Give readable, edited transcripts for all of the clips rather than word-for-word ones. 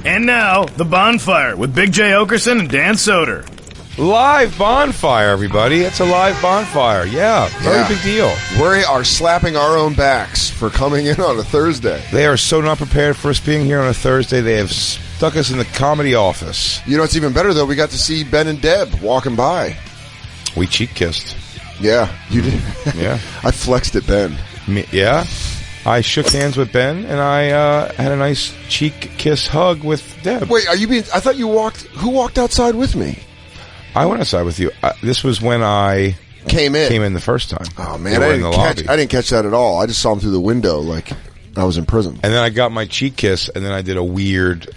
And now, the Bonfire with Big J. Okerson and Dan Soder. Live Bonfire, everybody. It's a live Bonfire. Yeah, very big deal. We are slapping our own backs for coming in on a Thursday. They are so not prepared for us being here on a Thursday. They have stuck us in the comedy office. You know what's even better, though? We got to see Ben and Deb walking by. We cheek kissed. Yeah, you did. Yeah. I flexed at Ben. Yeah. I shook hands with Ben, and I had a nice cheek kiss hug with Deb. Wait, are you being... I thought you walked... Who walked outside with me? I went outside with you. This was when I came in the first time. Oh, man, I didn't catch that at all. I just saw him through the window like I was in prison. And then I got my cheek kiss, and then I did a weird...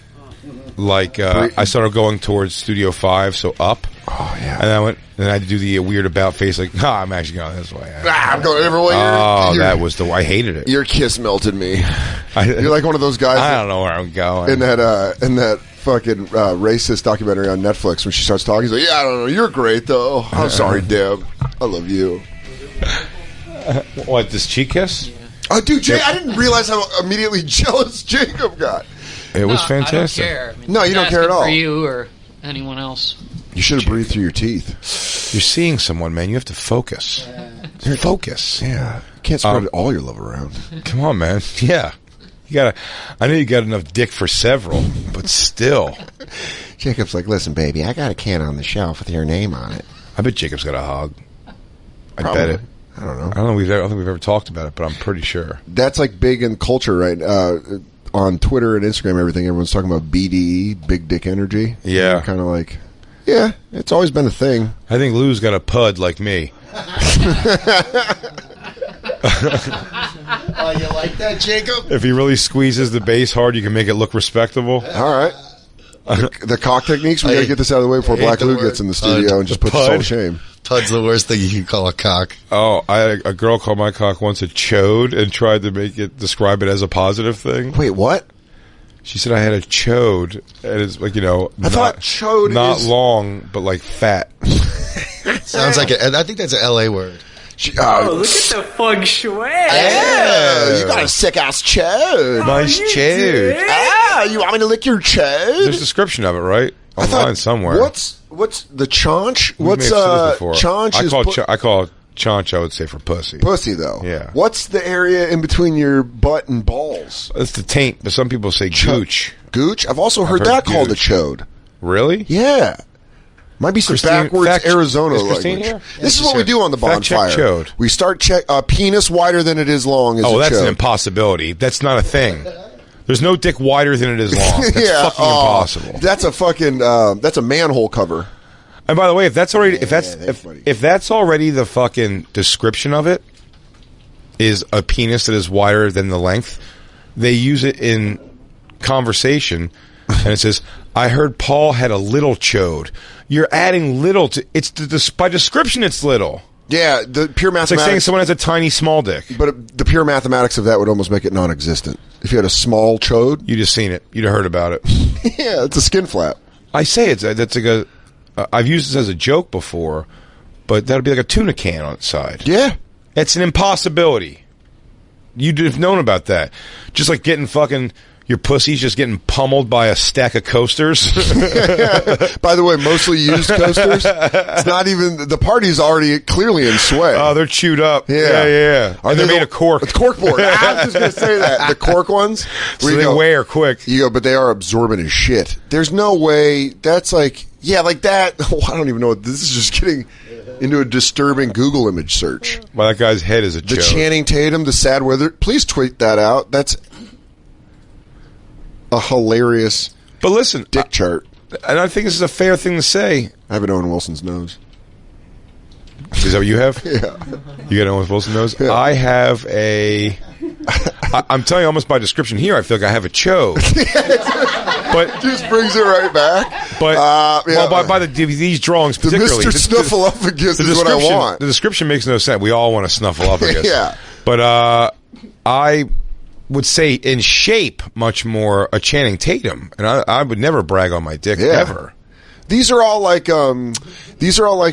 I started going towards Studio 5, so up. Oh, yeah. And I had to do the weird about face, like, I'm actually going this way. I'm going every way. That was I hated it. Your kiss melted me. You're like one of those guys. I don't know where I'm going. In that fucking racist documentary on Netflix, when she starts talking, he's like, yeah, I don't know. You're great, though. I'm sorry, Deb. I love you. What, this cheek kiss? Oh, dude, Jay, I didn't realize how immediately jealous Jacob got. It was fantastic. I don't care. I mean, no, you don't care at all. For you or anyone else. You should have breathed through your teeth. You're seeing someone, man. You have to focus. Focus. Yeah. You can't spread all your love around. Come on, man. Yeah. You gotta. I know you got enough dick for several, but still. Jacob's like, listen, baby, I got a can on the shelf with your name on it. I bet Jacob's got a hog. I Probably. bet it. I don't know. I don't think we've ever talked about it, but I'm pretty sure. That's like big in culture, right? On Twitter and Instagram, everyone's talking about BDE, big dick energy. Yeah. Kind of like, yeah, it's always been a thing. I think Lou's got a pud like me. Oh, you like that, Jacob? If he really squeezes the base hard, you can make it look respectable. All right. The cock techniques, we got to get this out of the way before Black Lou gets in the studio and just puts us all to shame. Pud's the worst thing you can call a cock. Oh, I had a girl called my cock once a chode and tried to describe it as a positive thing. Wait, what? She said I had a chode, and it's like, I thought chode not is... long, but like fat. Sounds like I think that's an LA word. Look at the feng shui. Yeah, you got a sick ass chode. Nice chode. You want me to lick your chode? There's a description of it, right? Online somewhere. What's the chaunch? What's chaunch? I call it chaunch, I would say, for pussy. Pussy, though. Yeah. What's the area in between your butt and balls? It's the taint, but some people say gooch. Gooch? I've also heard that called a chode. Really? Yeah. Might be some backwards Arizona language. Here? This is what we do on the Bonfire. Chode. We start penis wider than it is long. That's an impossibility. That's not a thing. There's no dick wider than it is long. That's fucking impossible. That's a fucking that's a manhole cover. And by the way, if that's already if that's already the fucking description of it, is a penis that is wider than the length, they use it in conversation, and it says, "I heard Paul had a little chode." You're adding little to it's by description. It's little. Yeah, the pure mathematics. It's like saying someone has a tiny small dick. But the pure mathematics of that would almost make it non-existent. If you had a small chode, you just seen it. You'd have heard about it. Yeah, it's a skin flap. I say that's like I've used this as a joke before, but that'd be like a tuna can on its side. Yeah, it's an impossibility. You'd have known about that. Just like getting fucking. Your pussy's just getting pummeled by a stack of coasters. By the way, mostly used coasters. It's not even the party's already clearly in sway. Oh, they're chewed up. Yeah. And they're made of cork. It's corkboard. I was just going to say that. The cork ones. So they wear quick. You go, but they are absorbent as shit. There's no way. That's like, like that. Oh, I don't even know. This is just getting into a disturbing Google image search. Well, that guy's head is a joke. The Channing Tatum, the sad weather. Please tweet that out. That's a hilarious dick chart. And I think this is a fair thing to say. I have an Owen Wilson's nose. Is that what you have? Yeah. You got an Owen Wilson's nose? Yeah. I have I'm telling you almost by description here, I feel like I have a chode. But just brings it right back. But by these drawings particularly. The Mr. Snuffleupagus is what I want. The description makes no sense. We all want to Snuffleupagus. Yeah. But I would say in shape much more a Channing Tatum, and I would never brag on my dick ever. These are all like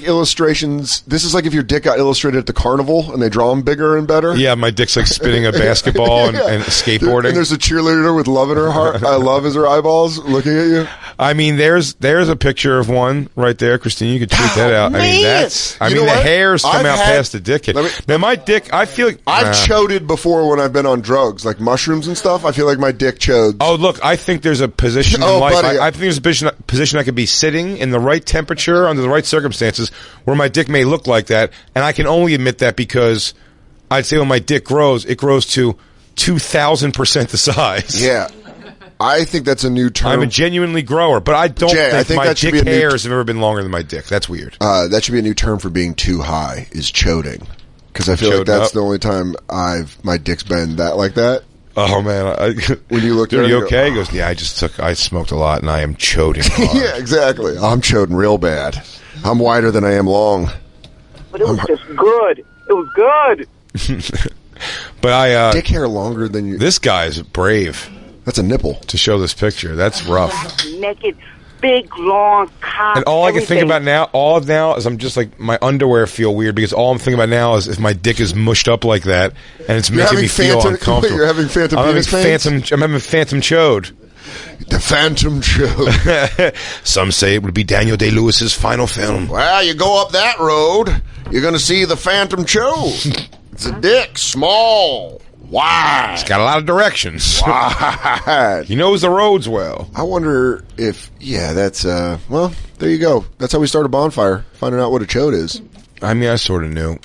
illustrations. This is like if your dick got illustrated at the carnival and they draw them bigger and better. Yeah, my dick's like spinning a basketball and skateboarding. And there's a cheerleader with love in her heart. I love as her eyeballs looking at you. I mean, there's a picture of one right there, Christine. You could tweet that out. Man. I mean, that's. I You mean, know the what? hairs come I've out had- past the dick. Now, my dick, I feel like I've choded before when I've been on drugs, like mushrooms and stuff. I feel like my dick chodes. Oh, look, I think there's a position in Oh, life. buddy. I think there's a position I could be sitting in the right temperature, under the right circumstances, where my dick may look like that. And I can only admit that because I'd say when my dick grows, it grows to 2,000% the size. Yeah. I think that's a new term. I'm a genuinely grower, but I don't Jay, I think think my that should dick be a new hairs have ever been longer than my dick. That's weird. That should be a new term for being too high, is choding. Because I feel like Chode that's up. the only time my dick's been that like that. Oh man! When you look dude, at are it, you you go, okay? He goes, yeah, I smoked a lot and I am choding hard. Yeah, exactly. I'm choding real bad. I'm wider than I am long. But it was just good. It was good. But Dick hair longer than you. this guy's brave That's a nipple. to show this picture. That's rough. Naked, big, long cock. And all I can think everything. about now is I'm just like, my underwear feel weird because all I'm thinking about now is if my dick is mushed up like that and it's making me feel uncomfortable. You're having phantom I'm having penis pains? I'm having phantom chode. The Phantom Chode. Some say it would be Daniel Day-Lewis's final film. Well, you go up that road, you're going to see the Phantom Chode. It's a dick, small, wide. It's got a lot of directions. Wide. He knows the roads well. I wonder if, that's, well, there you go. That's how we start a bonfire, finding out what a chode is. I mean, I sort of knew.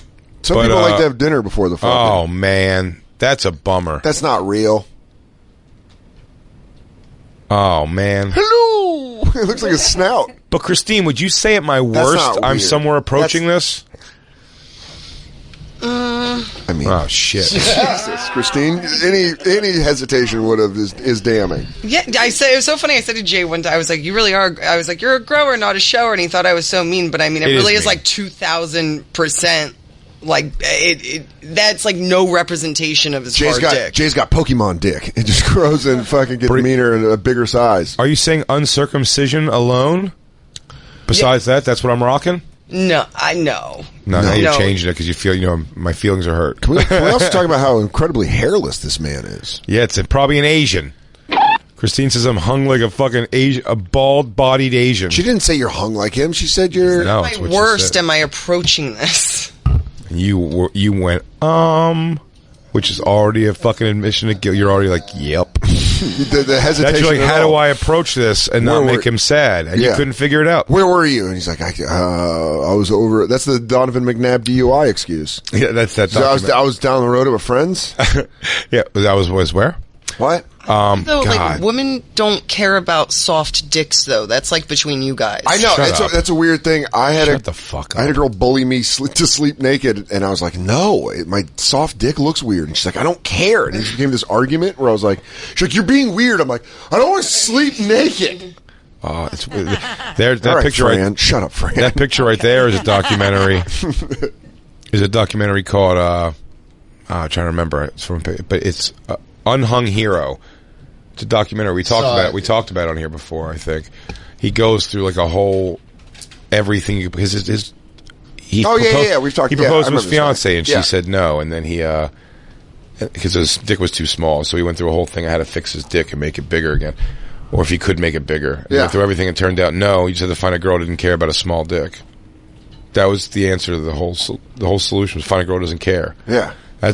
Some But, people like to have dinner before the fucking. Oh, man. That's a bummer. That's not real. Oh, man. Hello! It looks like a snout. But, Christine, would you say at my That's worst, not I'm weird. somewhere approaching this? I mean, Oh, shit. Jesus, Christine. Any hesitation would have is damning. Yeah, I said it was so funny. I said to Jay one time, I was like, "You really are." I was like, "You're a grower, not a shower," and he thought I was so mean. But I mean, it It really is is like 2,000%. Like it. That's like no representation of his hard dick. Jay's got Pokemon dick. It just grows and fucking gets meaner and a bigger size. Are you saying uncircumcision alone? Besides that, that's what I'm rocking? No, I know. No, now you're No. changing it because you feel, my feelings are hurt. Can we also talk about how incredibly hairless this man is? Yeah, it's probably an Asian. Christine says I'm hung like a fucking Asian, a bald-bodied Asian. She didn't say you're hung like him. She said you're. No, My it's what she worst. said. Am I approaching this? You went, which is already a fucking admission of guilt. You're already like, yep. The hesitation. That's like, at how do all. I approach this and not Where make him sad? And you Yeah. couldn't figure it out. Where were you? And he's like, I was over. That's the Donovan McNabb DUI excuse. Yeah, that's that. So I document. was down the road with friends. Yeah, that was where? What? Though, like, God. women don't care about soft dicks, though. That's like between you guys. I know Shut up. that's a weird thing. Shut the fuck I had a up. girl bully me to sleep naked, and I was like, "No, my soft dick looks weird." And she's like, "I don't care." And it just became this argument where I was like, "She's like, you're being weird." I'm like, "I don't want to sleep naked." It's there's that All right, picture Fran, right. shut up, Fran. That picture right there is a documentary. Is a documentary called I'm trying to remember. It's from, but it's Unhung Hero. It's a documentary. We talked about it. We talked about it on here before. I think he goes through like a whole everything because he. Oh, yeah. We've talked- He yeah, I proposed to his remember this fiance, one. and Yeah. she said no. And then he because his dick was too small, so he went through a whole thing on how to fix his dick and make it bigger again, or if he could make it bigger. And Yeah. went through everything and turned out no. He just had to find a girl who didn't care about a small dick. That was the answer to the whole solution was find a girl who doesn't care. Yeah. I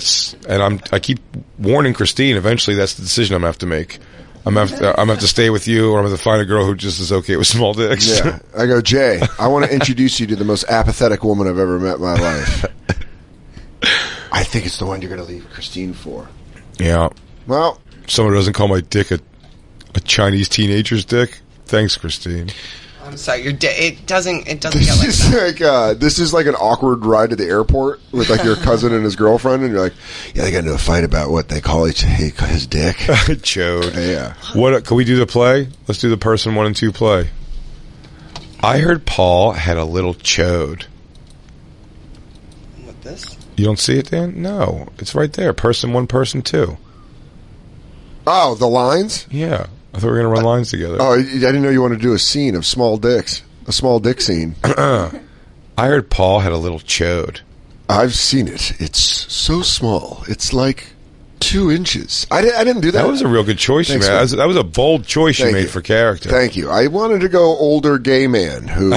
keep warning Christine. Eventually, that's the decision I'm gonna have to make. I'm gonna have to stay with you, or I'm gonna have to find a girl who just is okay with small dicks. Yeah. I go, Jay, I want to introduce you to the most apathetic woman I've ever met in my life. I think it's the one you're going to leave Christine for. Yeah. Well, Someone who doesn't call my dick a Chinese teenager's dick. Thanks, Christine. I'm sorry. It doesn't get like this that. is like this is like an awkward ride to the airport with like your cousin and his girlfriend, and you're like, yeah, they got into a fight about what they call his dick. Chode. Yeah. What can we do the play? Let's do the person 1 and 2 play. I heard Paul had a little chode. What this? You don't see it, Dan? No, it's right there. Person 1, person 2. Oh, the lines? Yeah, I thought we were gonna run lines together. Oh, I didn't know you wanted to do a scene of small dicks. a small dick scene. I heard Paul had a little chode. I've seen it. It's so small. It's like 2 inches. I didn't do that. That was a real good choice you made. That was a bold choice you made for character. Thank you. I wanted to go older gay man who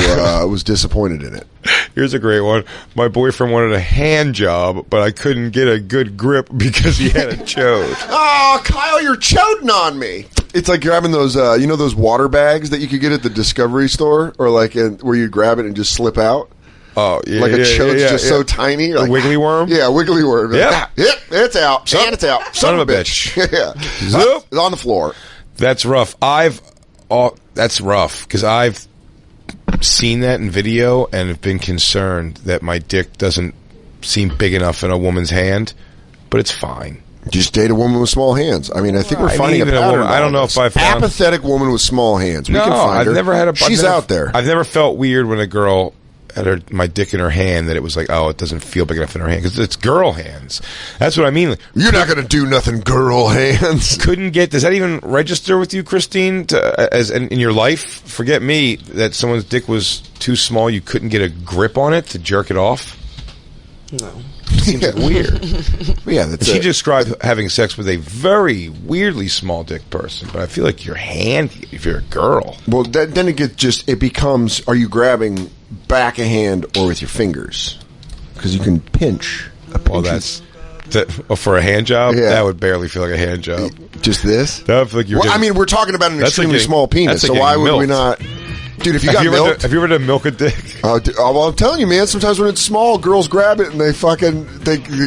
was disappointed in it. Here's a great one. My boyfriend wanted a hand job, but I couldn't get a good grip because he had a chode. Oh, Kyle, you're choding on me. It's like grabbing those, those water bags that you could get at the Discovery store, or like where you grab it and just slip out. Oh, yeah, like a chode's just so tiny. A wiggly worm? Yeah, wiggly worm. Yep, it's out. And it's out. Son of a bitch. Yeah. Zoop. It's on the floor. That's rough. That's rough, because I've seen that in video and have been concerned that my dick doesn't seem big enough in a woman's hand, but it's fine. Just date a woman with small hands. I mean, I think we're finding a pattern. I don't know if I found apathetic woman with small hands. We can find her. I've never had She's out there. I've never felt weird when a girl had my dick in her hand that it was like, oh, it doesn't feel big enough in her hand because it's girl hands. That's what I mean. You're not going to do nothing, girl hands. Does that even register with you, Christine? As in your life, forget me, that someone's dick was too small, you couldn't get a grip on it to jerk it off. No. Seems weird. Yeah, she described having sex with a very weirdly small dick person, but I feel like you're handy if you're a girl. Well, then it becomes, are you grabbing back a hand or with your fingers? Because you can pinch. Well, for a hand job, that would barely feel like a hand job. Just this? That would feel like I mean, we're talking about an extremely small penis, so why would we not? Dude, if you got milked... Have you ever done milk a dick? Well, I'm telling you, man, sometimes when it's small, girls grab it and they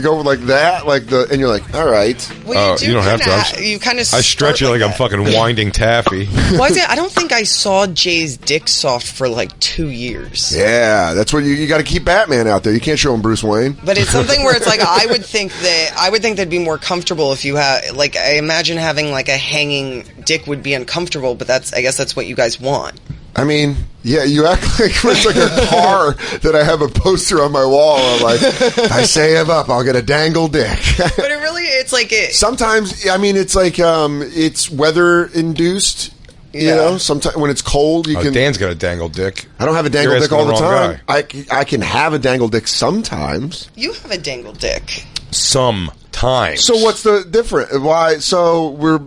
go like that, and you're like, all right. Well, you don't have to. You kind of I stretch it like I'm fucking winding taffy. I don't think I saw Jay's dick soft for like 2 years. Yeah, that's what you got to keep Batman out there. You can't show him Bruce Wayne. But it's something where it's like, I would think that'd be more comfortable if you had, like, I imagine having like a hanging dick would be uncomfortable, but I guess that's what you guys want. I mean, yeah, you act like it's like a car that I have a poster on my wall. I'm like, if I save up, I'll get a dangle dick. But it's like it. Sometimes, I mean, it's like it's weather induced. You know, sometimes when it's cold, you can. Dan's got a dangle dick. I don't have a dangle dick all the time. I can have a dangle dick sometimes. You have a dangle dick. Sometimes. So what's the difference? Why? So we're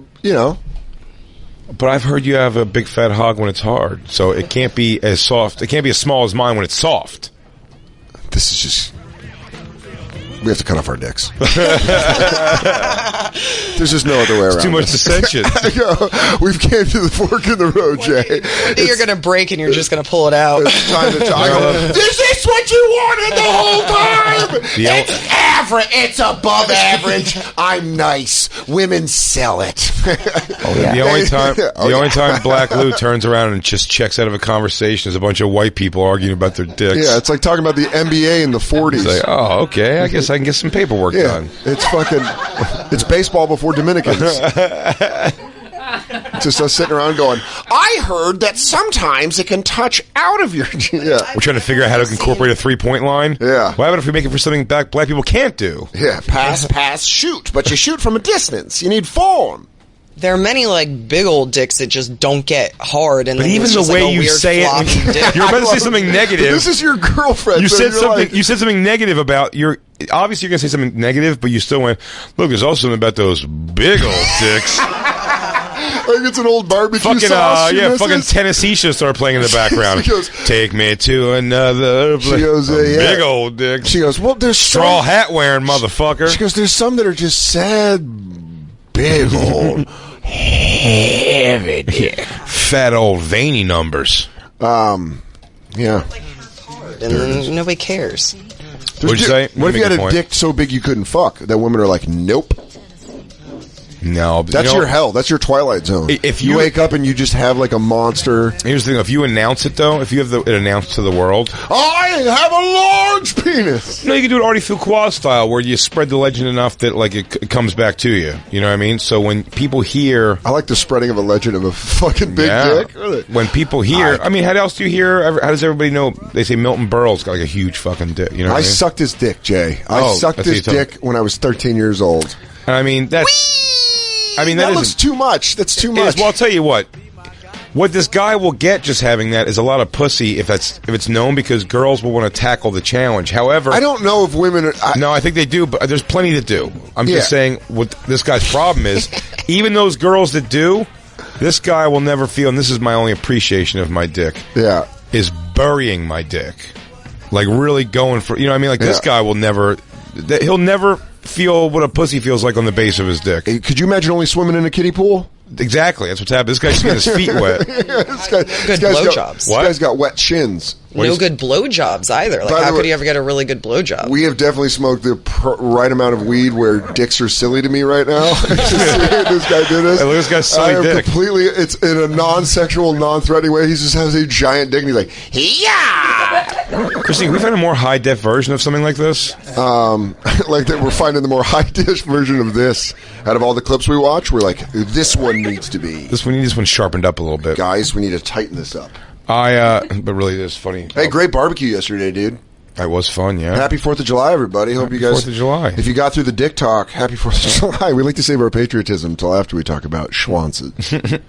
But I've heard you have a big fat hog when it's hard, so it can't be as soft. It can't be as small as mine when it's soft. This is just... We have to cut off our dicks. There's just no other way around. It's too much dissension. We've came to the fork in the road, Jay. One day you're going to break and you're just going to pull it out. It's time to talk. This is what you wanted the whole time. It's average. It's above average. I'm nice. Women sell it. The only time Black Lou turns around and just checks out of a conversation is a bunch of white people arguing about their dicks. Yeah, it's like talking about the NBA in the 40s. It's like, oh, okay. I guess I can get some paperwork done. It's baseball before Dominicans. Just us sitting around going, I heard that sometimes it can touch out of your... Yeah. We're trying to figure out how to incorporate a 3-point line. Yeah. Why about if we make it for something black people can't do? Yeah, pass, shoot. But you shoot from a distance. You need form. There are many like big old dicks that just don't get hard, and but even the way you say it, you're about to say something negative. This is your girlfriend. You said something. You said something negative about your. Obviously, you're gonna say something negative, but you still went. Look, there's also something about those big old dicks. Like it's an old barbecue sauce. Fucking Tennessee should start playing in the background. She goes, take me to another. She goes, big old dick. She goes, well, there's straw hat wearing motherfucker. She goes, there's some that are just sad, big old, heavy dick, fat old veiny numbers. Yeah, and then nobody cares. What'd you say? What if you had a dick so big you couldn't fuck? That women are like, nope. No, that's your hell. That's your Twilight Zone. If you wake up and you just have like a monster. Here's the thing: if you announce it, though, if you have it announced to the world, I have a large penis. No, you can do it Artie Fuqua style, where you spread the legend enough that like it comes back to you. You know what I mean? So when people hear, I like the spreading of a legend of a fucking big dick. When people hear, I mean, how else do you hear? How does everybody know? They say Milton Berle's got like a huge fucking dick. You know? What I mean? Sucked his dick, Jay. I sucked his dick when I was 13 years old. I mean, that's. I mean, that looks too much. That's too much. Well, I'll tell you what. What this guy will get just having that is a lot of pussy if it's known, because girls will want to tackle the challenge. However, I don't know if women are... no, I think they do, but there's plenty that do. I'm just saying what this guy's problem is, even those girls that do, this guy will never feel, and this is my only appreciation of my dick, is burying my dick. Like really going for, you know what I mean? Like this guy will never, he'll never feel what a pussy feels like on the base of his dick. Could you imagine only swimming in a kiddie pool? Exactly, that's what's happening. This guy's getting his feet wet. Good blowjobs. This guy's got wet shins. No good blowjobs either. Like, how could you ever get a really good blowjob? We have definitely smoked the right amount of weed where dicks are silly to me right now. This guy did this. Hey, look at this guy's silly dick. Completely, it's in a non-sexual, non-threatening way. He just has a giant dick and he's like, yeah! Christine, we find a more high-def version of something like this? Like that we're finding the more high-def version of this. Out of all the clips we watch, we're like, this one needs to be. This one sharpened up a little bit. Guys, we need to tighten this up. But really, it's funny. Hey, great barbecue yesterday, dude. That was fun, yeah. Happy 4th of July, everybody. Hope you guys... 4th of July. If you got through the dick talk, happy 4th of July. We like to save our patriotism until after we talk about schwanzes.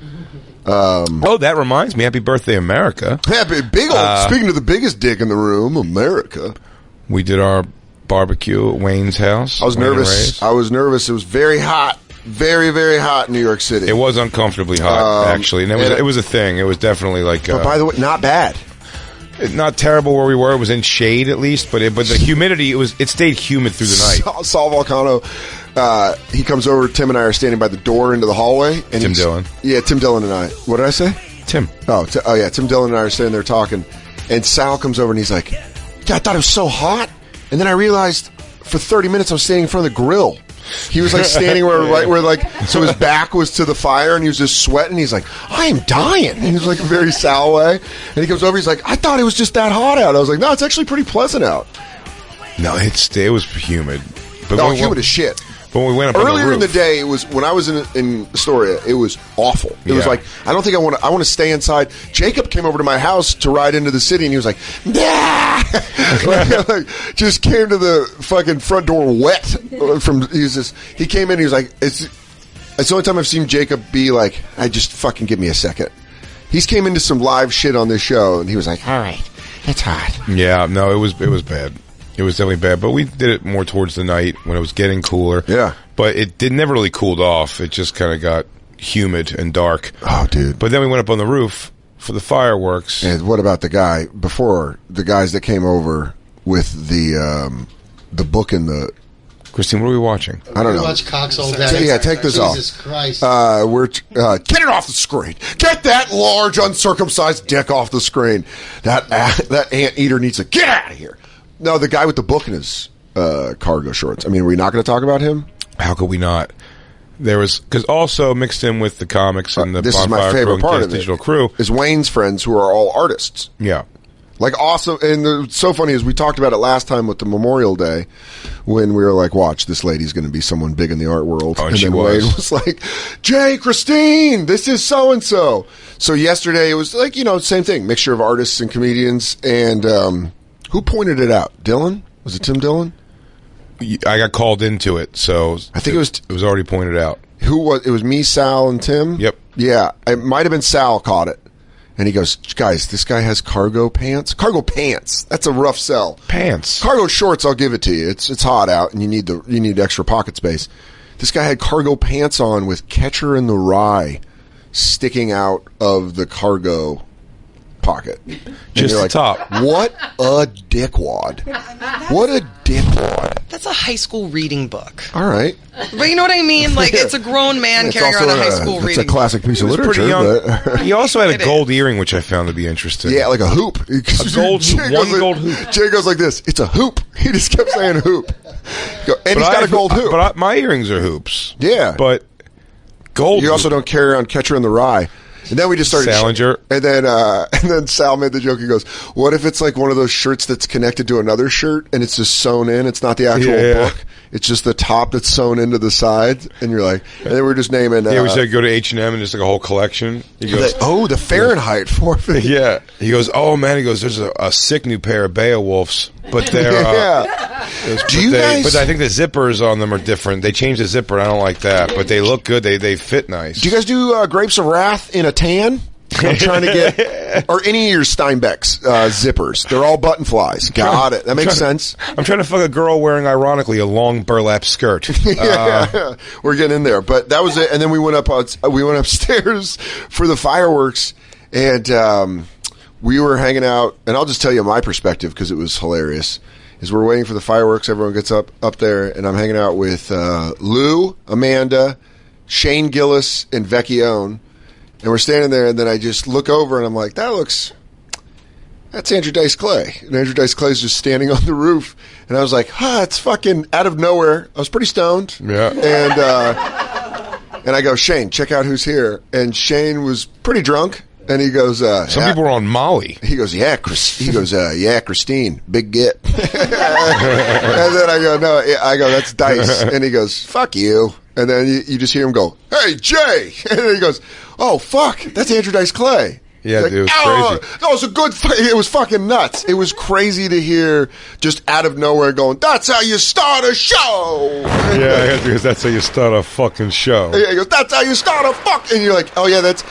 Oh, that reminds me. Happy birthday, America. Happy big old... speaking of the biggest dick in the room, America. We did our barbecue at Wayne's house. I was nervous. It was very hot. Very, very hot in New York City. It was uncomfortably hot, actually. And it was a thing. It was definitely like... But by the way, not bad. Not terrible where we were. It was in shade, at least. But the humidity, it stayed humid through the night. Saul Volcano, he comes over. Tim and I are standing by the door into the hallway. And Tim Dillon. Yeah, Tim Dillon and I. What did I say? Tim. Oh, yeah. Tim Dillon and I are standing there talking. And Sal comes over and he's like, yeah, I thought it was so hot. And then I realized for 30 minutes I was standing in front of the grill. He was like standing right where like, so his back was to the fire and he was just sweating. He's like, I am dying. And he was like a very Sal way. And he comes over, he's like, I thought it was just that hot out. I was like, no, it's actually pretty pleasant out. No, it was humid. But humid as shit. But when we went up earlier on the in the day, it was when I was in Astoria. It was awful. It was like I don't think I want to stay inside. Jacob came over to my house to ride into the city, and he was like, nah! like, just came to the fucking front door wet. He came in. He was like, it's the only time I've seen Jacob be like, I just fucking give me a second. He's came into some live shit on this show, and he was like, all right, it's hot. Yeah, no, it was bad. It was definitely bad, but we did it more towards the night when it was getting cooler. Yeah. But it never really cooled off. It just kind of got humid and dark. Oh, dude. But then we went up on the roof for the fireworks. And what about the guys that came over with the book and the... Christine, what are we watching? I don't know. Watch cocks all day. Yeah, take this off. Jesus Christ. Get it off the screen. Get that large uncircumcised dick off the screen. That anteater needs to get out of here. No, the guy with the book in his cargo shorts. I mean, are we not going to talk about him? How could we not? There was, because also mixed in with the comics and the this Bonfire is my favorite part of digital it, crew is Wayne's friends who are all artists. Yeah. Like awesome, and it's so funny is we talked about it last time with the Memorial Day when we were like, watch, this lady's going to be someone big in the art world. Oh, and she then was. Wayne was like, Jay, Christine, this is so-and-so. So yesterday it was like, same thing, mixture of artists and comedians. And who pointed it out? Dylan? Was it Tim Dillon? I got called into it, so I think it was already pointed out. Who was? It was me, Sal, and Tim. Yep. Yeah, it might have been Sal caught it, and he goes, "Guys, this guy has cargo pants. Cargo pants. That's a rough sell. Pants. Cargo shorts. I'll give it to you. It's hot out, and you need extra pocket space. This guy had cargo pants on with Catcher in the Rye sticking out of the cargo pocket. Just the like, top. What a dickwad. What a dickwad. That's a high school reading book. All right. But you know what I mean? Like, it's a grown man carrying around a high school reading book. It's a classic piece of literature. Pretty young. But He also had a gold earring, which I found to be interesting. yeah, like a hoop. A gold hoop. One gold hoop. Jay goes like this. It's a hoop. He just kept saying hoop. And he's got a gold hoop. But my earrings are hoops. Yeah. But gold You also don't carry around Catcher in the Rye. And then we just started... Salinger. And then Sal made the joke. He goes, what if it's like one of those shirts that's connected to another shirt and it's just sewn in? It's not the actual book. It's just the top that's sewn into the sides. And you're like... And then we're just naming... Yeah, we said go to H&M and just like a whole collection. He goes... the Fahrenheit 450. Yeah. He goes, oh man, he goes, there's a sick new pair of Beowulfs. But they're... Do you guys... But I think the zippers on them are different. They changed the zipper, and I don't like that. But they look good. They fit nice. Do you guys do Grapes of Wrath in a tan? I'm trying to get, or any of your Steinbeck's zippers. They're all button flies. Got it. That makes sense. I'm trying to fuck a girl wearing, ironically, a long burlap skirt. Yeah, we're getting in there. But that was it. And then we went upstairs for the fireworks, and we were hanging out. And I'll just tell you my perspective because it was hilarious. Is we're waiting for the fireworks. Everyone gets up there, and I'm hanging out with Lou, Amanda, Shane Gillis, and Vecchione. And we're standing there, and then I just look over, and I'm like, that's Andrew Dice Clay. And Andrew Dice Clay's just standing on the roof. And I was like, it's fucking out of nowhere. I was pretty stoned. Yeah. And I go, Shane, check out who's here. And Shane was pretty drunk. And he goes, some people are on Molly. He goes, yeah, Christine, big get. And then I go, no, I go, that's Dice. And he goes, fuck you. And then you just hear him go, hey, Jay. And then he goes, oh, fuck, that's Andrew Dice Clay. Yeah, like, dude, it was crazy. That was a good it was fucking nuts. It was crazy to hear just out of nowhere going, that's how you start a show. Yeah, because that's how you start a fucking show. Yeah, he goes, that's how you start a fuck. And you're like, oh yeah, that's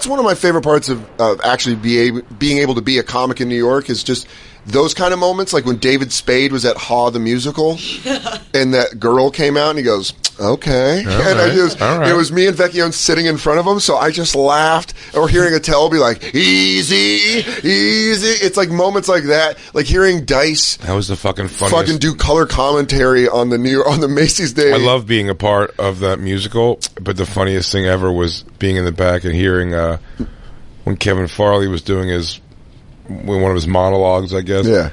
one of my favorite parts of actually being able to be a comic in New York is just those kind of moments, like when David Spade was at Haw the Musical, and that girl came out, and he goes, okay. It was me and Vecchione sitting in front of him, so I just laughed, or hearing Attell be like, easy. It's like moments like that, like hearing Dice. That was the fucking funniest. Fucking do color commentary on the Macy's Day. I love being a part of that musical, but the funniest thing ever was being in the back and hearing when Kevin Farley was doing one of his monologues, I guess. Yeah.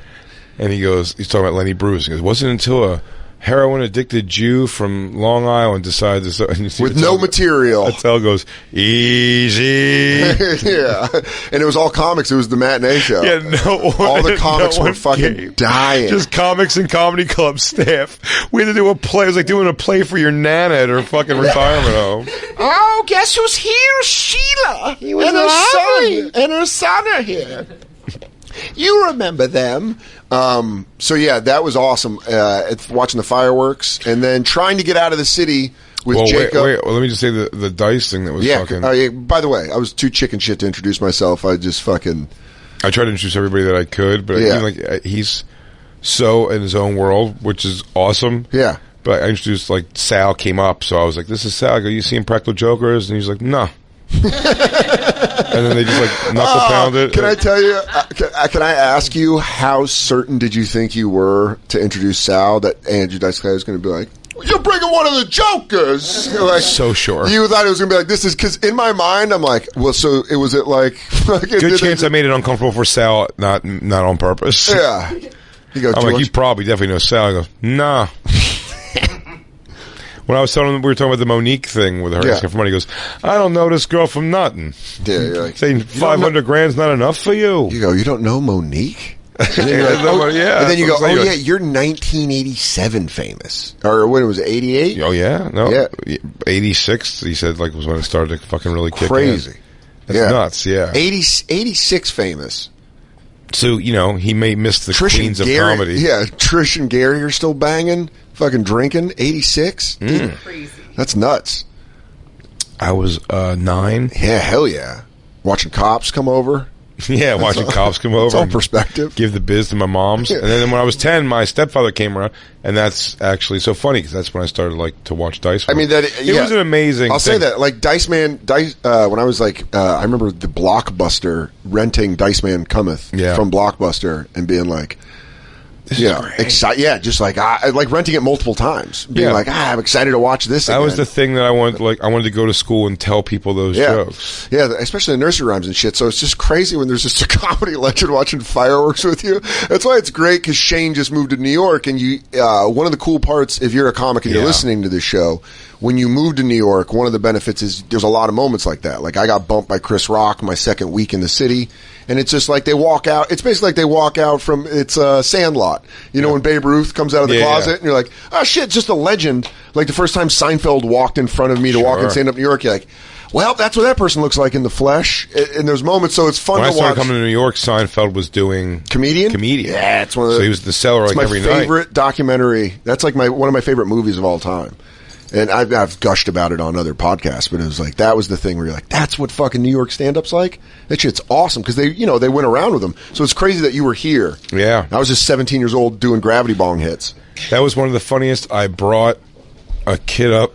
And he's talking about Lenny Bruce. He goes, wasn't until a heroin-addicted Jew from Long Island decided to... With no material. Attell goes, easy. Yeah. And it was all comics. It was the matinee show. Yeah, all the comics were fucking dying. Just comics and comedy club staff. We had to do a play. It was like doing a play for your nana at her fucking retirement home. Oh, guess who's here? Sheila. And her son are here. You remember them. So yeah, that was awesome. Watching the fireworks and then trying to get out of the city with Jacob. Wait, let me just say the Dice thing that was fucking... by the way, I was too chicken shit to introduce myself. I just fucking... I tried to introduce everybody that I could, but he's so in his own world, which is awesome. Yeah. But I introduced, like, Sal came up, so I was like, this is Sal. I go, you see Impractical Jokers? And he's like, no. And then they just like knuckle pound it. Can I tell you? Can I ask you how certain did you think you were to introduce Sal that Andrew Dice Clay was going to be like, you're bringing one of the Jokers? Like, so sure. You thought it was going to be like this is because in my mind I'm like, well, so it was it like good chance I made it uncomfortable for Sal, not on purpose. Yeah. He goes, I'm like, you probably definitely know Sal. I go, nah. When I was telling him, we were talking about the Monique thing with her asking for money, he goes, I don't know this girl from nothing. Yeah, you're like, saying 500 grand's not enough for you. You go, you don't know Monique? And then you're like, and then you go, you're 1987 famous. Or when was it, 88? Oh, yeah. No. Yeah. 86, he said, like, was when it started to fucking really kick crazy. In. That's nuts, yeah. 86 famous. So, he may miss the Trish queens of Gary, comedy. Yeah, Trish and Gary are still banging, fucking drinking. 86? Crazy. That's nuts. I was 9. Yeah, hell yeah. Watching cops come over. Yeah, watching cops come over. It's all perspective. Give the biz to my mom's. And then when I was 10, my stepfather came around, and that's actually so funny because that's when I started to watch Dice. I mean, it was an amazing I'll thing. say that. Like, Dice Man, when I was I remember the Blockbuster renting Dice Man Cometh from Blockbuster and being like, excited. Yeah, just like renting it multiple times. Being like, I'm excited to watch this. That was the thing that I wanted. I wanted to go to school and tell people those jokes. Yeah, especially the nursery rhymes and shit. So it's just crazy when there's just a comedy legend watching fireworks with you. That's why it's great because Shane just moved to New York, and you. One of the cool parts, if you're a comic and you're listening to this show, when you move to New York, one of the benefits is there's a lot of moments like that. Like I got bumped by Chris Rock my second week in the city. And it's just like they walk out. It's basically like they walk out from Sandlot. When Babe Ruth comes out of the closet, and you're like, oh shit, just a legend. Like the first time Seinfeld walked in front of me to walk in stand up New York, you're like, well, that's what that person looks like in the flesh. In those moments, so it's fun to watch. When I started coming to New York, Seinfeld was doing comedian. Yeah, it's one of so he was the seller every night. It's my favorite documentary. That's like one of my favorite movies of all time. And I've gushed about it on other podcasts, but it was like, that was the thing where you're like, that's what fucking New York stand-up's like? That shit's awesome, because they went around with them. So it's crazy that you were here. Yeah. I was just 17 years old doing gravity bong hits. That was one of the funniest. I brought a kid up,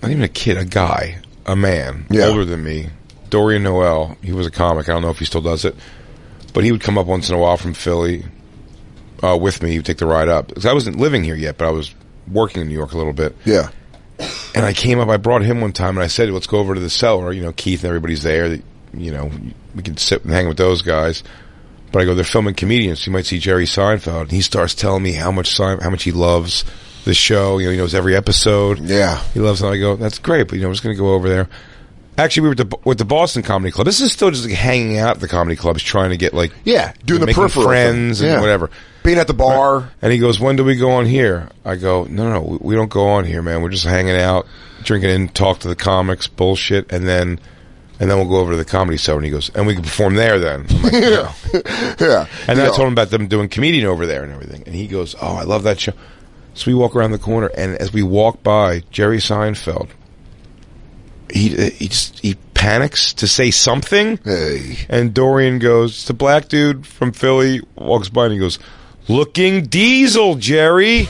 not even a kid, a guy, a man, older than me, Dorian Noel. He was a comic. I don't know if he still does it. But he would come up once in a while from Philly with me. He would take the ride up. Because I wasn't living here yet, but I was working in New York a little bit. Yeah. And I came up, I brought him one time, and I said, let's go over to the cellar. Keith and everybody's there. We can sit and hang with those guys. But I go, they're filming comedians, so you might see Jerry Seinfeld. And he starts telling me how much he loves the show. He knows every episode. Yeah. He loves it. I go, that's great, but, we're just going to go over there. Actually, we were with the Boston Comedy Club. This is still just like hanging out at the comedy clubs, trying to get doing the peripheral friends and whatever. Being at the bar. Right. And he goes, when do we go on here? I go, no, we don't go on here, man. We're just hanging out, drinking and talk to the comics, bullshit, and then we'll go over to the Comedy Cellar. And he goes, and we can perform there then. I'm like, no. Yeah. And then I told him about them doing comedian over there and everything. And he goes, oh, I love that show. So we walk around the corner, and as we walk by Jerry Seinfeld, he panics to say something. Hey. And Dorian goes, it's the black dude from Philly, walks by and he goes, looking diesel, Jerry.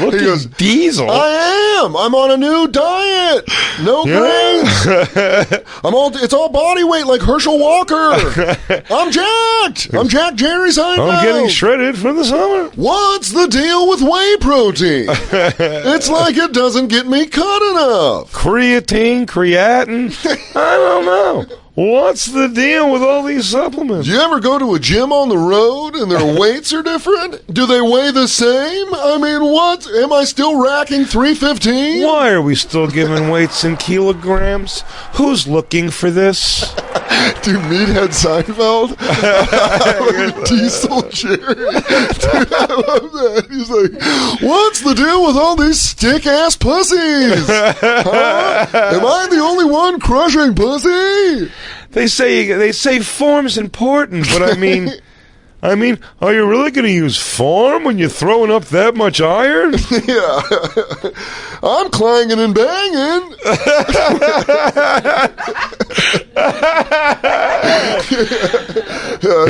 Looking diesel. I am. I'm on a new diet. No grains. It's all body weight like Herschel Walker. I'm jacked. I'm Jack Jerry Seinfeld. I'm getting shredded for the summer. What's the deal with whey protein? It's like it doesn't get me cut enough. Creatine, creatinine. I don't know. What's the deal with all these supplements? Do you ever go to a gym on the road and their weights are different? Do they weigh the same? I mean, what? Am I still racking 315? Why are we still giving weights in kilograms? Who's looking for this? Dude, Meathead Seinfeld? Diesel Jerry? Dude, I love that. He's like, what's the deal with all these stick-ass pussies? Huh? Am I the only one crushing pussy? They say form's important, but I mean, are you really going to use form when you're throwing up that much iron? Yeah. I'm clanging and banging.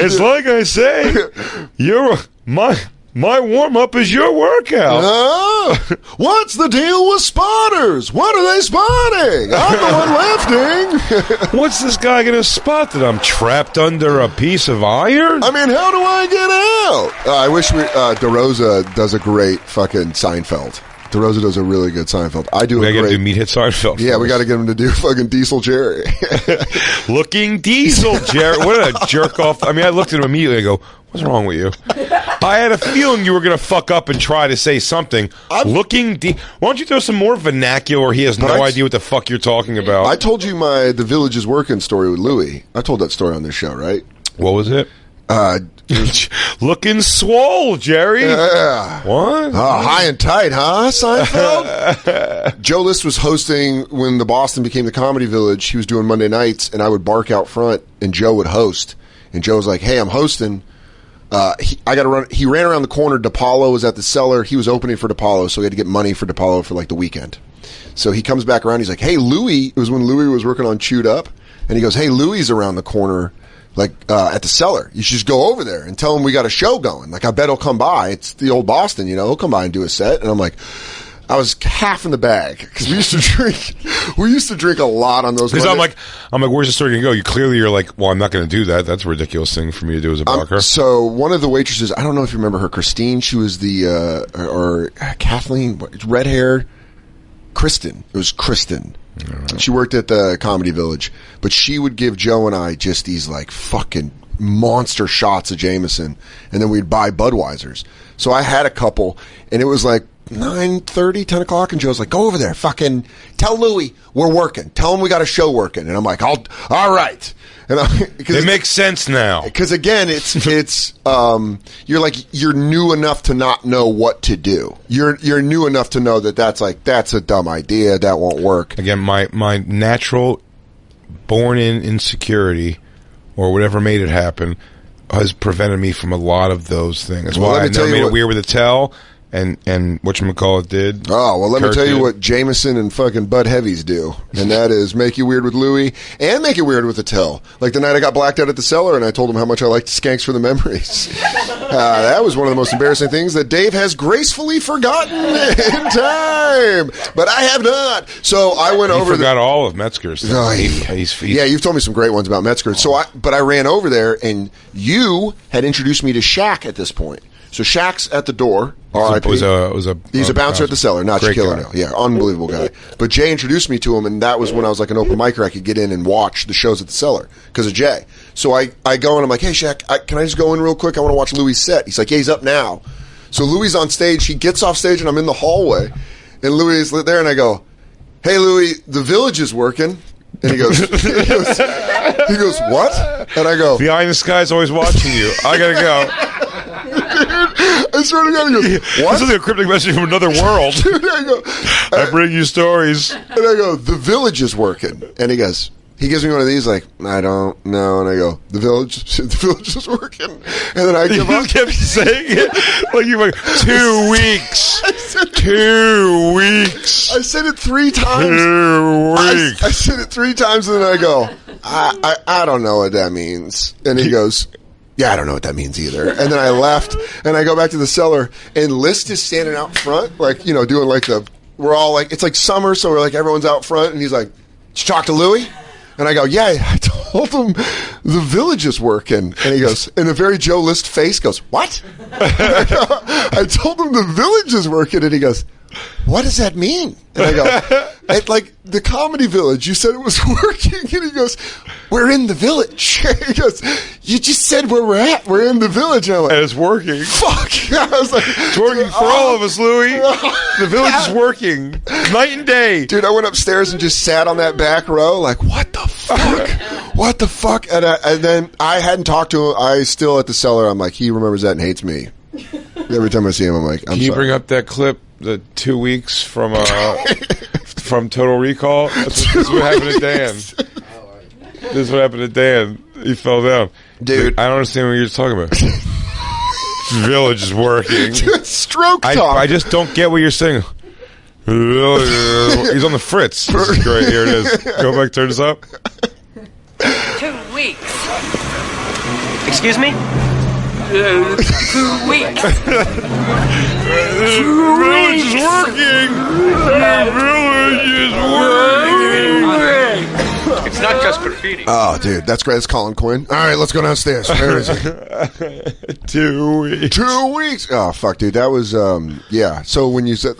It's like I say, my warm-up is your workout. What's the deal with spotters? What are they spotting? I'm the one lifting. What's this guy going to spot, that I'm trapped under a piece of iron? I mean, how do I get out? I wish DeRosa does a great fucking Seinfeld. DeRosa does a really good Seinfeld. I do. We got to do Meathead Seinfeld. Yeah, we got to get him to do fucking Diesel Jerry. Looking Diesel Jerry. What a jerk off. I mean, I looked at him immediately. I go, what's wrong with you? I had a feeling you were going to fuck up and try to say something. Why don't you throw some more vernacular? He has no idea what the fuck you're talking about. I told you the Village is Working story with Louis. I told that story on this show, right? What was it? Looking swole, Jerry. Yeah. What? High and tight, huh, Seinfeld? Joe List was hosting when the Boston became the Comedy Village. He was doing Monday nights, and I would bark out front, and Joe would host. And Joe was like, hey, I'm hosting. I got to run. He ran around the corner. DePaulo was at the cellar. He was opening for DePaulo, so he had to get money for DePaulo for like the weekend. So he comes back around. He's like, hey, Louis. It was when Louis was working on Chewed Up. And he goes, hey, Louis around the corner, like at the cellar. You should just go over there and tell him we got a show going. Like, I bet he'll come by. It's the old Boston, he'll come by and do a set. And I'm like, I was half in the bag because we used to drink a lot on those. Because I'm like, where's the story going to go? You're like, well, I'm not going to do that. That's a ridiculous thing for me to do as a barker. So one of the waitresses, I don't know if you remember her, Christine. She was or Kathleen, red hair, Kristen. It was Kristen. She worked at the Comedy Village, but she would give Joe and I just these like fucking monster shots of Jameson, and then we'd buy Budweisers. So I had a couple, and it was like 9:30, 10 o'clock, and Joe's like, go over there, fucking tell Louis we're working. Tell him we got a show working. And I'm like, all right. And it makes sense now. Because again, it's you're new enough to not know what to do. You're new enough to know that's a dumb idea, that won't work. Again, my natural born-in insecurity, or whatever made it happen, has prevented me from a lot of those things. That's why I never made it weird with a tell. and whatchamacallit did. Oh, well, let me Kurt tell you did. what Jameson and fucking Bud Heavies do, and that is make you weird with Louie and make you weird with Attell. Like the night I got blacked out at the cellar, and I told him how much I liked Skanks for the Memories. That was one of the most embarrassing things that Dave has gracefully forgotten in time, but I have not. So I went He over. forgot all of Metzger's. Oh, He's yeah, you've told me some great ones about Metzger. So, but I ran over there, and you had introduced me to Shaq at this point. So Shaq's at the door. R.I.P. He's a bouncer at the cellar, not Shaquille O'Neal. Yeah, unbelievable guy. But Jay introduced me to him, and that was when I was like an open micer. I could get in and watch the shows at the cellar because of Jay. So I go and I'm like, hey, Shaq, can I just go in real quick? I want to watch Louis' set. He's like, yeah, he's up now. So Louis on stage. He gets off stage, and I'm in the hallway. And Louis is there, and I go, hey, Louis, the Village is working. And he goes, what? And I go, the eye in the sky is always watching you. I gotta go. I swear to God, he goes, what? This is a cryptic message from another world. Dude, I go, I bring you stories. and I go, the Village is working. And he gives me one of these, like, I don't know. And I go, the Village is working. And then I give You up. kept saying it like you were 2 weeks. 2 weeks. I said it 3 times. 2 weeks. I said it 3 times, and then I go, I don't know what that means. And he goes, yeah, I don't know what that means either. And then I left, and I go back to the cellar, and List is standing out front, like, doing like we're all like, it's like summer, so we're like, everyone's out front, and he's like, did you talk to Louie? And I go, yeah, I told him the Village is working. And he goes, in a very Joe List face, goes, what? I told him the Village is working, and he goes, what does that mean? And I go, at like the Comedy Village, you said it was working. And he goes, we're in the Village. He goes, you just said where we're at. We're in the Village. And I'm like, And it's working. fuck. I was like, It's working for all of us, Louie. The Village is working. Night and day. dude, I went upstairs and just sat on that back row, like, what the fuck? What the fuck? And then I hadn't talked to him. I still at the cellar. I'm like, he remembers that and hates me. Every time I see him, I'm like, I'm Can you sorry. bring up that clip, the 2 weeks from Total Recall? This is what happened to Dan. This is what happened to Dan. He fell down. Dude. I don't understand what you're talking about. Village is working. Stroke talk. I just don't get what you're saying. He's on the Fritz. This is great. Here it is. Go back, turn this up. 2 weeks. Excuse me? 2 weeks. The Village is working. The Village is working. It's not just graffiti. Oh, dude, that's great. That's Colin Quinn. All right, let's go downstairs. Where is he? 2 weeks. 2 weeks. Oh, fuck, dude. That was, yeah. So when you said,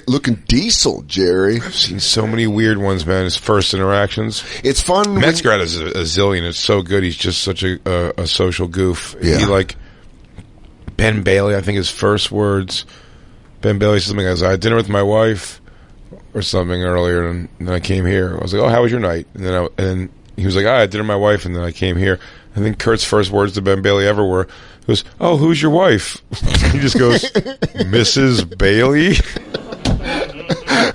looking diesel, Jerry. I've seen so many weird ones, man. His first interactions. It's fun. when- Metzger has a zillion. It's so good. He's just such a social goof. Yeah. He like Ben Bailey. I think his first words. Ben Bailey said something. I had dinner with my wife or something earlier, and then I came here. I was like, "Oh, how was your night?" And then he was like, "I had dinner with my wife," and then I came here. I think Kurt's first words to Ben Bailey ever were, he goes, "Oh, who's your wife?" He just goes, "Mrs. Bailey."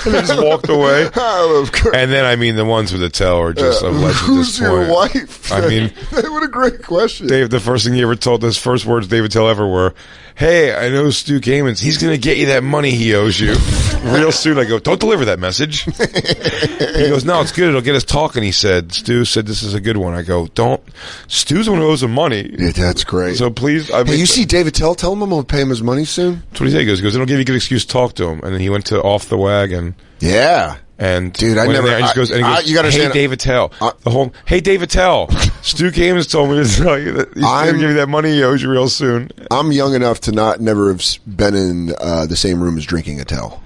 And just walked away. I love Kurt. And then, I mean, the ones with the tell are just of legend at Who's this your point. wife? I mean, what a great question. Dave, the first thing he ever told, his first words David Tell ever were, "Hey, I know Stu Kamens. He's going to get you that money he owes you." Real soon, I go, "Don't deliver that message." He goes, "No, it's good. It'll get us talking," he said. Stu said, "This is a good one." I go, "Don't. Stu's the one who owes him money." Yeah, that's great. So please. Hey, you see David Tell? Tell him I'm going to pay him his money soon. That's what he said. He goes, "It'll give you a good excuse to talk to him." And then he went to Off the Wagon. Yeah. And Dude, I went in never- there and he goes, you gotta "Hey, understand- David Tell." The whole, "Hey, David Tell." Stu Kamens told me to tell you that he's going to give you that money he owes you real soon. I'm young enough to never have been in the same room as drinking Attell.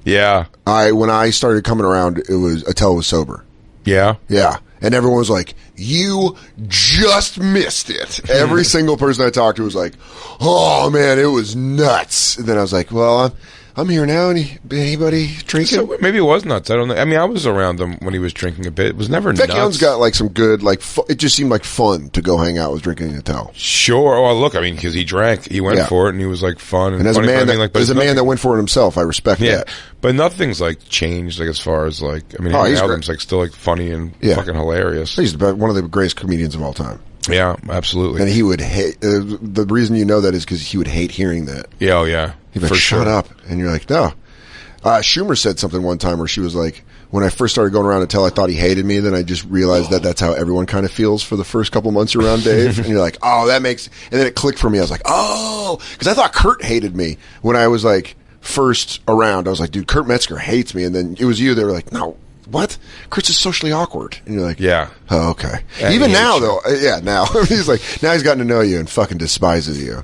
Yeah. When I started coming around, Attell was sober. Yeah. Yeah. And everyone was like, you just missed it. Every single person I talked to was like, oh man, it was nuts. And then I was like, well, I'm here now. Anybody drinking? So maybe it was nuts. I don't know. I mean, I was around him when he was drinking a bit. It was never nuts. Vecchione's got like some good, it just seemed like fun to go hang out with drinking Attell. Sure. Well, look, I mean, because he drank, he went Yeah. for it, and he was like fun And as funny, a man, but I mean, as a man that went for it himself, I respect yeah, that. but nothing's like changed, like as far as like, I mean, Oh, his he's album's great. like still like funny and Yeah. fucking hilarious. He's one of the greatest comedians of all time. Yeah, absolutely. And he would hate, the reason you know that is because he would hate hearing that. Yeah, oh yeah. He'd be like, shut up. And you're like, no. Schumer said something one time where she was like, when I first started going around until I thought he hated me, then I just realized that that's how everyone kind of feels for the first couple months around Dave. And you're like, oh, that makes... And then it clicked for me. I was like, oh... Because I thought Kurt hated me when I was like first around. I was like, dude, Kurt Metzger hates me. And then it was you. They were like, no, what? Kurt's is socially awkward. And you're like, yeah. Oh, okay. Even now, though. Yeah, now. He's like, now he's gotten to know you and fucking despises you.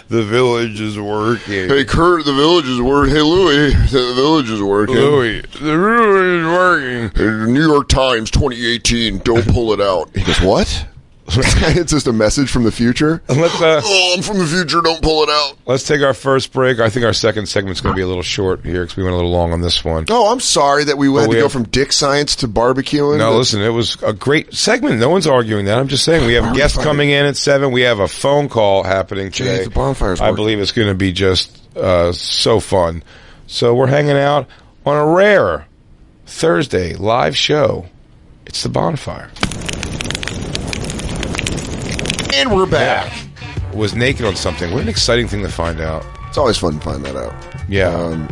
The village is working. Hey, Kurt, the village is working. Hey, Louie, the village is working. Louie, the village is working. New York Times 2018, don't pull it out. He goes, what? It's just a message from the future. Oh, I'm from the future, don't pull it out. Let's take our first break. I think our second segment's going to be a little short here because we went a little long on this one. Oh, I'm sorry that we had to go from dick science to barbecuing. No, listen, it was a great segment. No one's arguing that. I'm just saying we have a guest coming in at 7. We have a phone call happening today. Jay, the bonfire's I working. believe it's going to be just so fun. So we're hanging out on a rare Thursday live show. It's the Bonfire. And we're back. Was naked on something. What an exciting thing to find out. It's always fun to find that out. Yeah.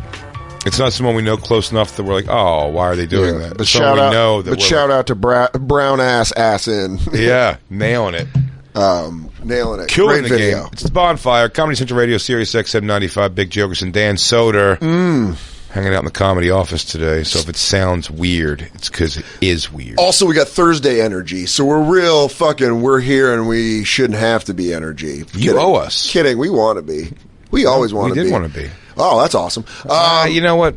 It's not someone we know close enough that we're like, oh, why are they doing that? But shout out to brown ass in. Yeah, nailing it. Nailing it. Killing Great the video. game. It's the Bonfire, Comedy Central Radio, Sirius XM 95, Big Jokers and Dan Soder. Hanging out in the comedy office today, so if it sounds weird, it's because it is weird. Also, we got Thursday energy, so we're here and we shouldn't have to be energy. You owe us. Kidding, we want to be. We always want to be. We did want to be. Oh, that's awesome. You know what?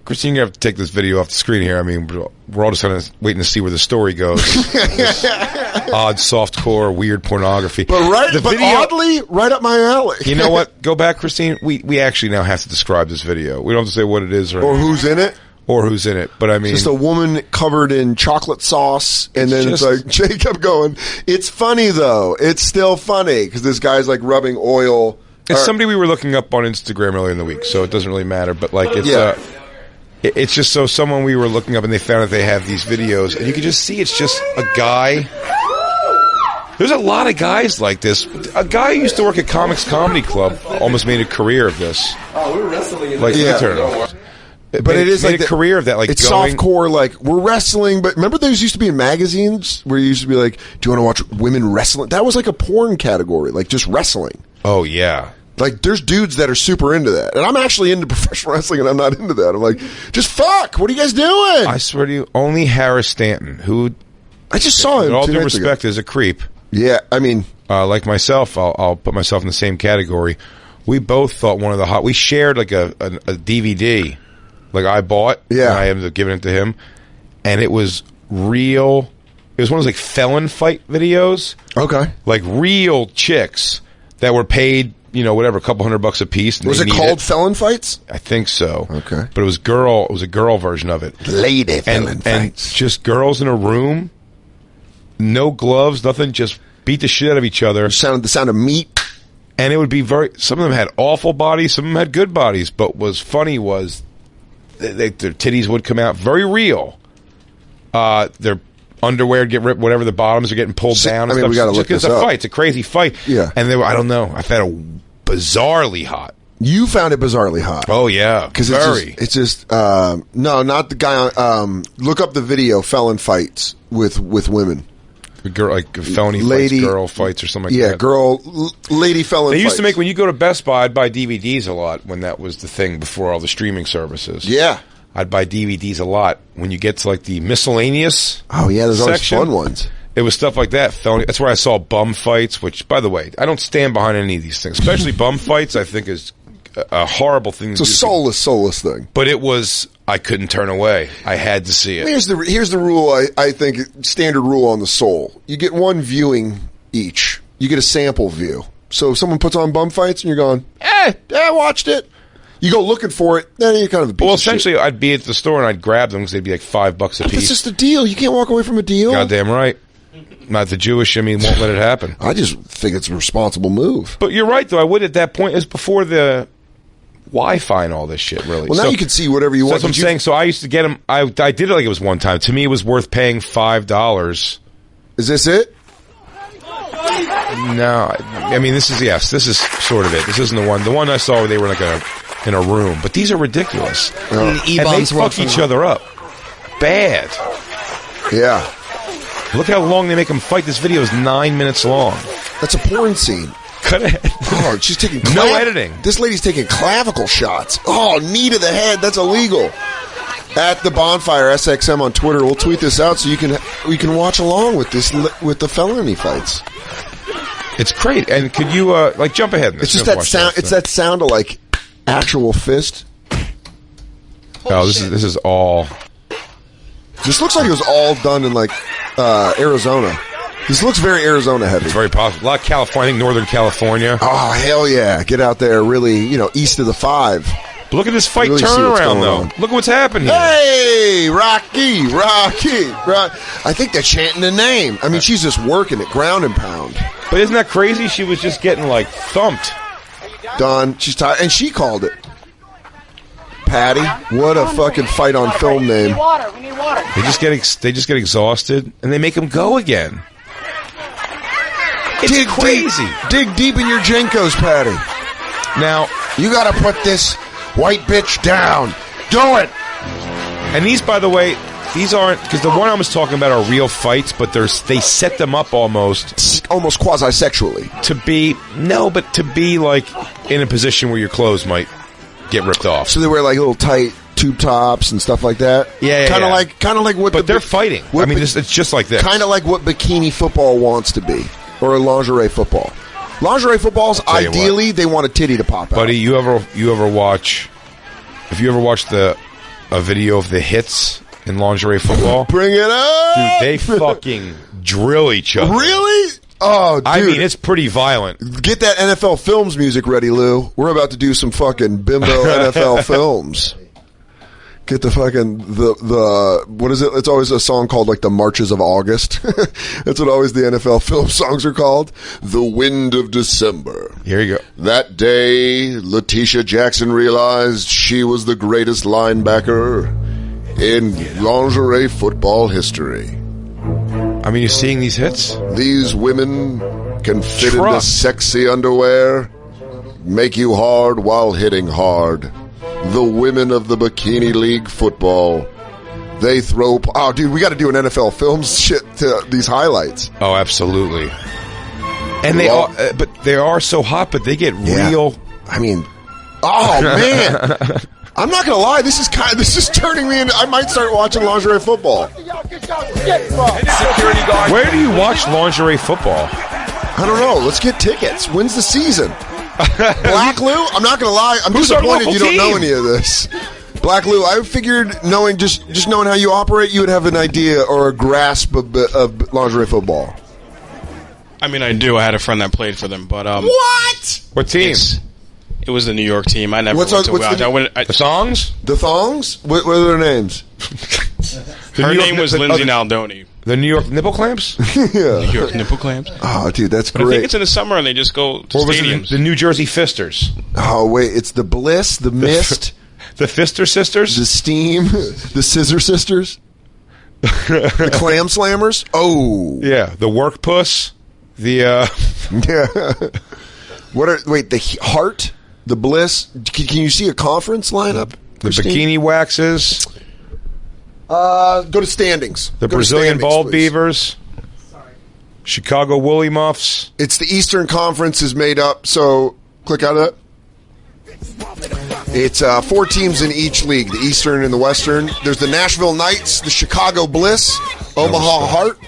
Christine, you have to take this video off the screen here. I mean, we're all just kind of waiting to see where the story goes. Odd, softcore, weird pornography. But oddly, right up my alley. You know what? Go back, Christine. We actually now have to describe this video. We don't have to say what it is or who's in it. But I mean, just a woman covered in chocolate sauce, and then it's like Jay kept going. It's funny though. It's still funny because this guy's like rubbing oil. It's somebody we were looking up on Instagram earlier in the week, so it doesn't really matter. But like, it's just so someone we were looking up and they found that they have these videos, and you can just see it's just a guy. There's a lot of guys like this. A guy who used to work at Comics Comedy Club almost made a career of this. Oh, we were wrestling. Like, turn it off. But it is like a career of that. Like it's softcore. Like we're wrestling, but remember those used to be in magazines where you used to be like, "Do you want to watch women wrestling?" That was like a porn category, like just wrestling. Oh yeah. Like, there's dudes that are super into that. And I'm actually into professional wrestling, and I'm not into that. I'm like, just fuck. What are you guys doing? I swear to you, only Harris Stanton, who... I just saw him with all due respect, is a creep. Yeah, I mean... like myself, I'll put myself in the same category. We both thought one of the hot... We shared, like, a DVD. Like, I bought, and I ended up giving it to him. And it was real... It was one of those, like, felon fight videos. Okay. Like, real chicks that were paid... You know, whatever, a couple $100 a piece. Was it called Felon Fights? I think so. Okay. But it was a girl version of it. Lady Felon Fights. And just girls in a room, no gloves, nothing, just beat the shit out of each other. The sound of meat. And it would be some of them had awful bodies, some of them had good bodies. But what was funny was their titties would come out very real. Their underwear get ripped, whatever, the bottoms are getting pulled down. And we got to look this up. It's a fight. It's a crazy fight. Yeah. And they were, I don't know, I found it bizarrely hot. You found it bizarrely hot. Oh, yeah. Because it's just no, not the guy on, look up the video, Felon Fights with women. A girl, like felony fights, girl fights or something like that. Lady felon They used fights. to make, when you go to Best Buy, I'd buy DVDs a lot when that was the thing before all the streaming services. Yeah. I'd buy DVDs a lot. When you get to like the miscellaneous there's section, always fun ones. It was stuff like that. Felony. That's where I saw bum fights, which, by the way, I don't stand behind any of these things. Especially bum fights, I think is a horrible thing to do. It's a soulless thing. But it was, I couldn't turn away. I had to see it. Here's the rule, I think, standard rule on the Soul. You get one viewing each. You get a sample view. So if someone puts on bum fights and you're going, I watched it. You go looking for it, then you're kind of a piece of essentially, shit. I'd be at the store and I'd grab them because they'd be like $5 a piece. That's just a deal. You can't walk away from a deal. Goddamn right. Not the Jewish, won't let it happen. I just think it's a responsible move. But you're right, though. I would at that point. It was before the Wi-Fi and all this shit, really. Well, now you can see whatever you want. That's what I'm saying. So I used to get them. I did it like it was one time. To me, it was worth paying $5. Is this it? No. I mean, this is sort of it. This isn't the one. The one I saw where they were like in a room. But these are ridiculous. And the And they E-bombs fuck each other up. Bad. Yeah. Look how long they make them fight. This video is 9 minutes long. That's a porn scene. Cut it. Oh, she's taking No editing. This lady's taking clavicle shots. Oh, knee to the head. That's illegal. At the Bonfire SXM on Twitter, we'll tweet this out so you can watch along with this with the felony fights. It's great. And could you like jump ahead? It's just that sound. It's that sound of like actual fist. Oh, this is all. This looks like it was all done in like Arizona. This looks very Arizona heavy. It's very possible. A lot of California, I think Northern California. Oh, hell yeah. Get out there really, east of the 5. But look at this fight Really see what's turnaround, going though. on. Look at what's happened here. Hey, Rocky. I think they're chanting the name. I mean, she's just working it, ground and pound. But isn't that crazy? She was just getting, like, thumped. Done. She's tired. And she called it. Patty. What a fucking fight on film name. We need water. They just get exhausted, and they make them go again. It's crazy. Dig deep in your Jenkos, Patty. Now, you got to put this white bitch down. Do it. and these, by the way, these aren't, because the one I was talking about are real fights, but they set them up almost quasi-sexually. to be like in a position where your clothes might get ripped off. So they wear like little tight tube tops and stuff like that. Yeah, kind of yeah. like what. But they're fighting. I mean, it's just like this. Kind of like what bikini football wants to be, or lingerie football. Lingerie footballs, ideally, they want a titty to pop out. Buddy, you ever watch? If you ever watched a video of the hits in lingerie football, bring it up, dude. They fucking drill each other. Really? Oh, dude. I mean, it's pretty violent. Get that NFL Films music ready, Lou. We're about to do some fucking bimbo NFL films. Get the fucking the what is it? It's always a song called like the Marches of August. That's what always the NFL film songs are called. The Wind of December. Here you go. That day, Letitia Jackson realized she was the greatest linebacker in lingerie football history. I mean, you're seeing these hits? These women can fit into sexy underwear, make you hard while hitting hard. The women of the Bikini League football. They throw... Oh, dude, we got to do an NFL Films shit to these highlights. Oh, absolutely. And they are, but they are so hot, but they get real... I mean... Oh, man! I'm not gonna lie, this is turning me into... I might start watching lingerie football. Where do you watch lingerie football? I don't know. Let's get tickets. When's the season? Black Lou? I'm not gonna lie. I'm Who's our disappointed local you don't know team? any of this. Black Lou, I figured knowing just knowing how you operate, you would have an idea or a grasp of lingerie football. I mean, I do. I had a friend that played for them, but What? What team? It was the New York team. I never What's went to what's watch. the- I went. The songs? The Thongs? What are their names? Her New York- name was the- Lindsay the- Naldoni. The New York nipple clamps? Yeah. New York nipple clamps. Oh, dude, that's But I great. think it's in the summer and they just go to Or was it stadiums. the New Jersey Fisters? Oh, wait, it's the Bliss, the Mist, The Fister Sisters? the Steam, the Scissor Sisters, the Clam Slammers. Oh, Yeah, the Work Puss. The, yeah. Wait, the Heart, the Bliss. Can you see a conference lineup? the Christine? Bikini Waxes. Go to standings. The Go to Brazilian standings, Bald please. Beavers. Chicago Woolly Muffs. It's the Eastern Conference is made up, so click out of that. It's 4 teams in each league, the Eastern and the Western. There's the Nashville Knights, the Chicago Bliss, Omaha Heart,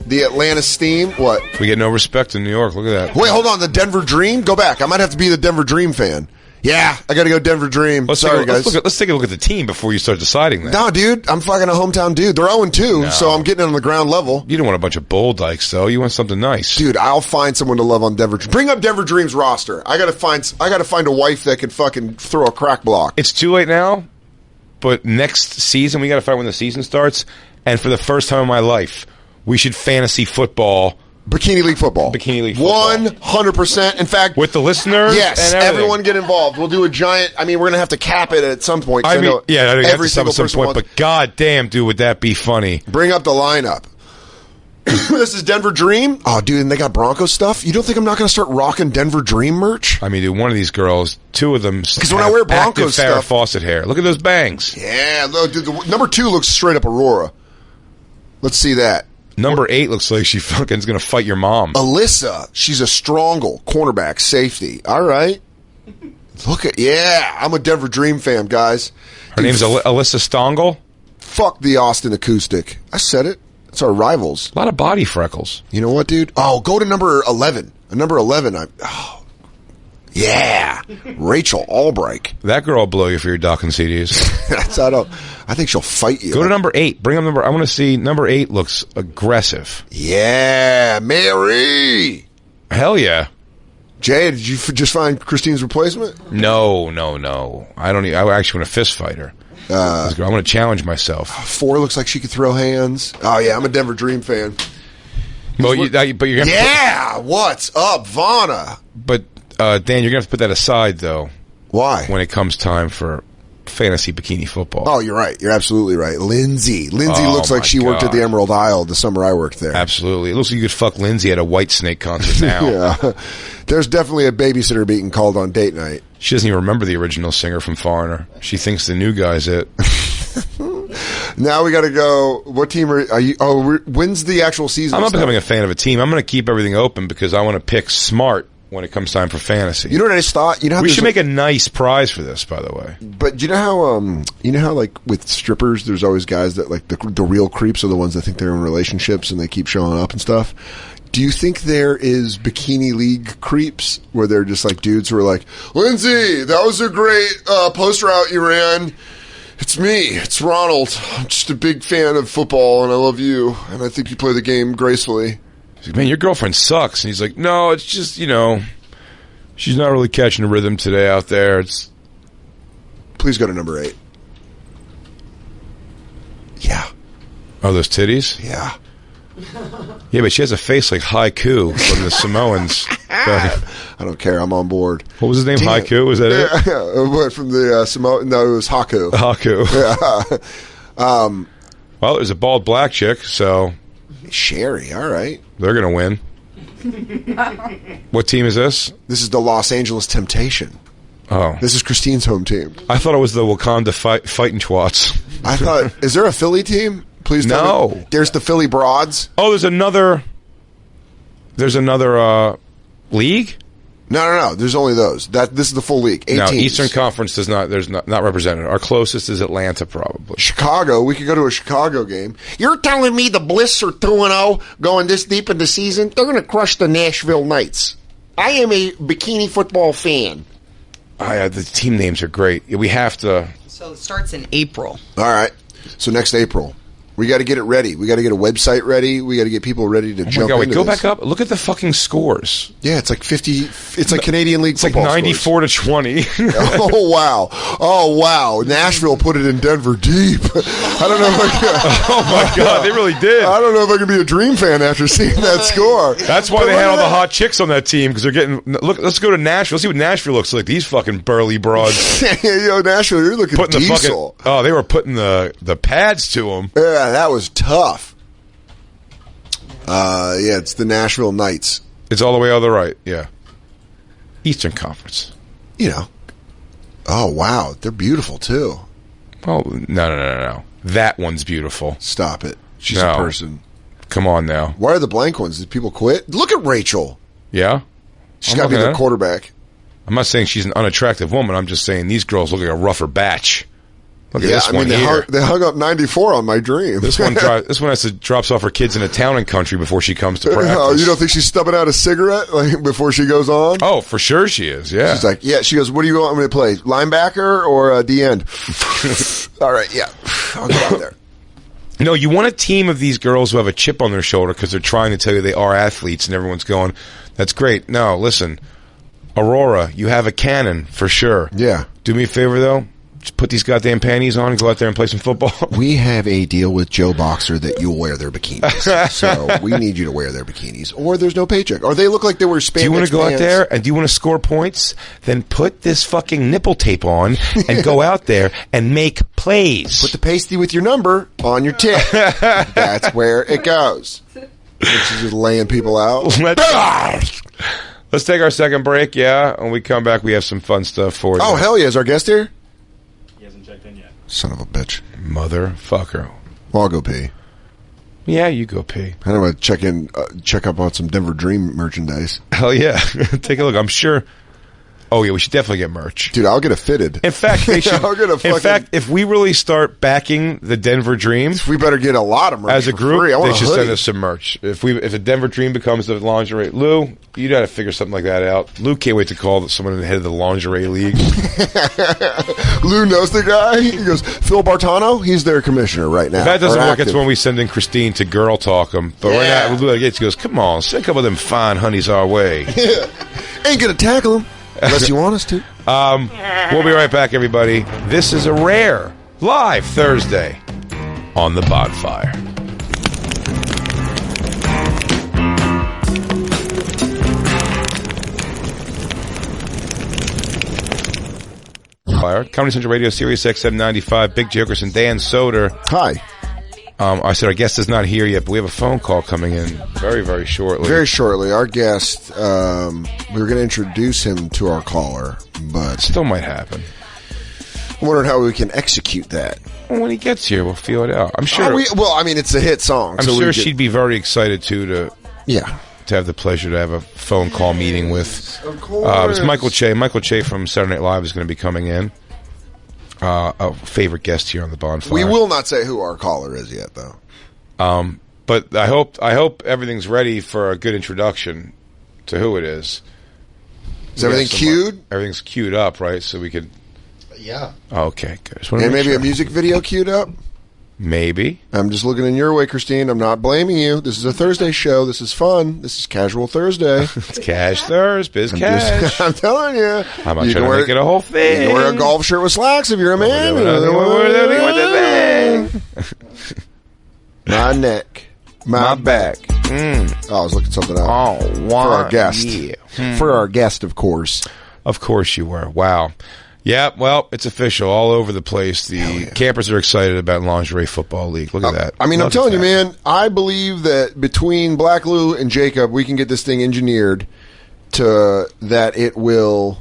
the Atlanta Steam. What? We get no respect in New York. Look at that. Wait, hold on. The Denver Dream? Go back. I might have to be the Denver Dream fan. Yeah, I got to go Denver Dream. Sorry, guys. Let's take a look at the team before you start deciding that. No, dude. I'm fucking a hometown dude. They're 0-2, so I'm getting it on the ground level. You don't want a bunch of bull dykes, though. You want something nice. Dude, I'll find someone to love on Denver. Bring up Denver Dream's roster. I gotta find a wife that can fucking throw a crack block. It's too late now, but next season, we got to find when the season starts. And for the first time in my life, we should fantasy football. Bikini League football. Bikini League football. 100%. In fact, With the listeners? yes, and everything. everyone get involved. We'll do a giant. I mean, we're gonna have to cap it at some point. 'cause I mean, know yeah, I have every to stop single at some person point, wants. but god damn, dude, would that be funny? Bring up the lineup. This is Denver Dream. Oh, dude, and they got Broncos stuff. You don't think I'm not going to start rocking Denver Dream merch? I mean, dude, one of these girls, two of them, because when I wear Broncos Farrah stuff, Fawcett hair. Look at those bangs. Yeah, look, dude, the number 2 looks straight up Aurora. Let's see that. Number 8 looks like she fucking is going to fight your mom. Alyssa, she's a strongle cornerback safety. All right. Look at, yeah, I'm a Denver Dream fan, guys. Her name's Alyssa Stongel. Fuck the Austin Acoustic. I said it. It's our rivals. A lot of body freckles. You know what, dude? Oh, go to number 11. Number 11, yeah. Rachel Albright. That girl will blow you for your docking CDs. I think she'll fight you. Go to number 8. Bring up number. I want to see number 8 looks aggressive. Yeah, Mary. Hell yeah. Jay, did you just find Christine's replacement? No. I don't. I actually want to fist fight her. I want to challenge myself. 4 looks like she could throw hands. Oh yeah, I'm a Denver Dream fan. Well, but you're gonna what's up, Vana? But Dan, you're gonna have to put that aside though. Why? When it comes time for fantasy bikini football. Oh, you're right. You're absolutely right. Lindsay looks like she worked at the Emerald Isle the summer I worked there. Absolutely. It looks like you could fuck Lindsay at a Whitesnake concert now. Yeah. There's definitely a babysitter being called on date night. She doesn't even remember the original singer from Foreigner. She thinks the new guy's it. Now we got to go. What team are you? Oh, when's the actual season? I'm not becoming a fan of a team. I'm going to keep everything open because I want to pick smart when it comes time for fantasy. You know what I just thought? You know how we should make a nice prize for this, by the way. But you know how like with strippers, there's always guys that like the real creeps are the ones that think they're in relationships and they keep showing up and stuff. Do you think there is bikini league creeps where they're just like dudes who are like, Lindsay, that was a great post route you ran. It's me. It's Ronald. I'm just a big fan of football, and I love you, and I think you play the game gracefully. He's like, man, your girlfriend sucks. And he's like, no, it's just, she's not really catching the rhythm today out there. Please go to number 8. Yeah. Oh, those titties? Yeah. Yeah, but she has a face like Haiku from the Samoans. I don't care. I'm on board. What was his name? Damn. Haiku? Was that it? Yeah, from the Samoan. No, it was Haku. Haku. Yeah. Well, there's a bald black chick, so Sherry. All right, they're gonna win. What team is this? This is the Los Angeles Temptation. Oh, this is Christine's home team. I thought it was the Wakanda fighting twats. I thought, is there a Philly team? Please tell me. There's the Philly Broads. Oh, there's another league? No. There's only those. This is the full league. 8 no, teams. Eastern Conference there's not represented. Our closest is Atlanta, probably. Chicago. We could go to a Chicago game. You're telling me the Bliss are 2-0 going this deep in the season? They're going to crush the Nashville Knights. I am a bikini football fan. The team names are great. We have to. So it starts in April. All right. So next April. We got to get it ready. We got to get a website ready. We got to get people ready to jump into go this. back up. Look at the fucking scores. Yeah, it's like 50. It's like Canadian League football. It's like 94 to 20. Oh wow! Nashville put it in Denver deep. I don't know if I can. Oh my god, they really did. I don't know if I can be a Dream fan after seeing that score. That's why they had all the hot chicks on that team because they're getting. Look, let's go to Nashville. Let's see what Nashville looks like. These fucking burly broads. Yo, Nashville, you're looking putting diesel. They were putting the pads to them. Yeah, that was tough. Yeah, it's the Nashville Knights. It's all the way on the right. Yeah, Eastern Conference. Oh wow, they're beautiful too. Oh no! That one's beautiful. Stop it. She's a person. Come on now. Why are the blank ones? Did people quit? Look at Rachel. Yeah, she's got to be the quarterback. I'm not saying she's an unattractive woman. I'm just saying these girls look like a rougher batch. Look at this one here. They hung up 94 on my Dream. This one drops off her kids in a town and country before she comes to practice. Oh, you don't think she's stubbing out a cigarette before she goes on? Oh, for sure she is, yeah. She's like, yeah, she goes, what do you want me to play? Linebacker or D-end? All right, yeah. I'll go out there. No, you want a team of these girls who have a chip on their shoulder because they're trying to tell you they are athletes and everyone's going, that's great. No, listen, Aurora, you have a cannon for sure. Yeah. Do me a favor, though. Just put these goddamn panties on and go out there and play some football. We have a deal with Joe Boxer that you'll wear their bikinis. So we need you to wear their bikinis. Or there's no paycheck. Or they look like they were spandex. Do you want to go pants. out there and do you want to score points? Then put this fucking nipple tape on and go out there and make plays. Put the pasty with your number on your tip. That's where it goes. She's just laying people out. Let's take our second break, yeah. When we come back, we have some fun stuff for you. Oh, hell yeah. Is our guest here? He hasn't checked in yet. Son of a bitch. Motherfucker. Well, I'll go pee. Yeah, you go pee. I don't want to check up on some Denver Dream merchandise. Hell yeah. Take a look. I'm sure. Oh, yeah, we should definitely get merch. Dude, I'll get it fitted. In fact, they should. In fact, if we really start backing the Denver Dream, we better get a lot of merch as a group. free. They should send us some merch. If the Denver Dream becomes the lingerie, Lou, you got to figure something like that out. Lou can't wait to call someone in the head of the lingerie league. Lou knows the guy. He goes, Phil Bartano. He's their commissioner right now. If that doesn't work, active. it's when we send in Christine to girl talk them. But right now, Lou Gates goes, "Come on, send a couple of them fine honeys our way." Ain't gonna tackle them unless you want us to. We'll be right back, everybody. This is a rare live Thursday on the Bonfire. Comedy Central Radio, Sirius XM 95, Big J. Okerson, Dan Soder. Hi. I said our guest is not here yet, but we have a phone call coming in very, very shortly. Very shortly. Our guest, we were going to introduce him to our caller, but... Still might happen. I'm wondering how we can execute that. Well, when he gets here, we'll feel it out. I'm sure... it's a hit song. I'm sure she'd be very excited, too, to have the pleasure to have a phone call meeting with... Of course. It's Michael Che. Michael Che from Saturday Night Live is going to be coming in. A favorite guest here on the Bonfire. We will not say who our caller is yet, though. But I hope everything's ready for a good introduction to who it is. Is everything queued? Everything's queued up, right? So we could... Yeah. Okay, good. And maybe a music video queued up? Maybe. I'm just looking in your way, Christine. I'm not blaming you. This is a Thursday show. This is fun. This is Casual Thursday. It's Cash Thursday. Biz Cash. I'm telling you. I'm not trying to make it a whole thing. You can wear a golf shirt with slacks if you're a man. My neck. My back. Oh, I was looking something up. Oh, wow. For our guest. Yeah. For our guest, of course. Of course you were. Wow. Yeah, well, it's official all over the place. The campers are excited about Lingerie Football League. Look at that. I mean, I'm telling you, man, I believe that between Black Lou and Jacob, we can get this thing engineered to that it will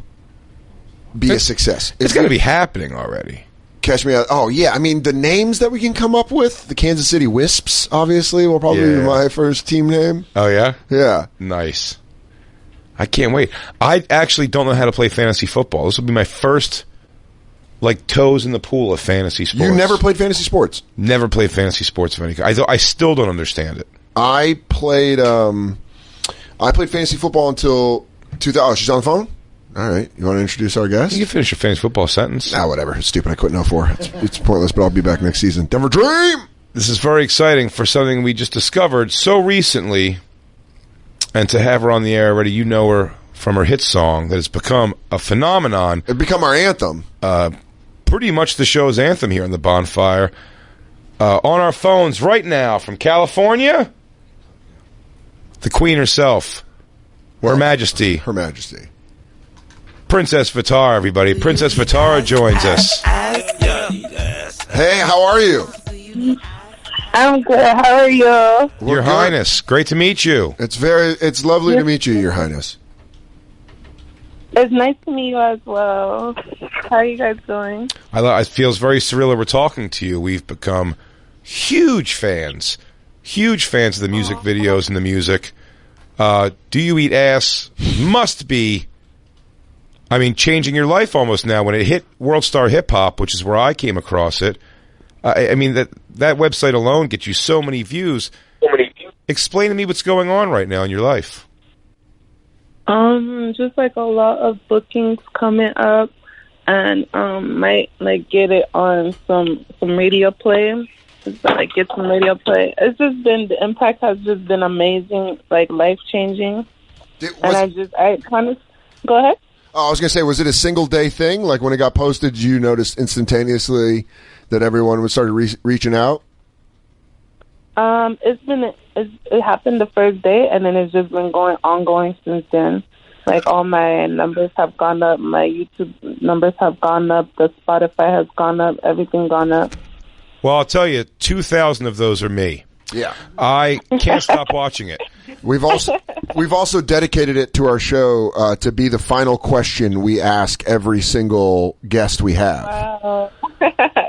be a success. It's going to be happening already. Catch me out. Oh, yeah. I mean, the names that we can come up with, the Kansas City Wisps, obviously, will probably be my first team name. Oh, yeah? Yeah. Nice. I can't wait. I actually don't know how to play fantasy football. This will be my first, toes in the pool of fantasy sports. You never played fantasy sports? Never played fantasy sports of any kind. I still don't understand it. I played fantasy football until 2000. Oh, she's on the phone? All right. You want to introduce our guest? You can finish your fantasy football sentence. Whatever. It's stupid. I quit 04. It's pointless, but I'll be back next season. Denver Dream! This is very exciting for something we just discovered so recently. And to have her on the air already, you know her from her hit song that has become a phenomenon. It become our anthem. Pretty much the show's anthem here on the Bonfire. On our phones right now from California, the Queen herself, Her Majesty. Her Majesty. Princess Vitara, everybody. Princess Vitara joins us. Hey, how are you? I'm good. How are you? Your Highness, great to meet you. It's lovely to meet you, Your Highness. It's nice to meet you as well. How are you guys doing? It feels very surreal that we're talking to you. We've become huge fans of the music videos and the music. Do You Eat Ass must be, changing your life almost now. When it hit World Star Hip Hop, which is where I came across it, that website alone gets you so many views. Explain to me what's going on right now in your life. Just a lot of bookings coming up, and might get it on some radio play. Get some radio play. It's just been, the impact has just been amazing, life changing. I kind of go ahead. Oh, I was gonna say, was it a single day thing? Like when it got posted, you noticed instantaneously that everyone would start reaching out? It happened the first day, and then it's just been ongoing since then. All my numbers have gone up, my YouTube numbers have gone up, the Spotify has gone up, everything gone up. Well, I'll tell you, 2,000 of those are me. Yeah. I can't stop watching it. We've also dedicated it to our show to be the final question we ask every single guest we have. Wow.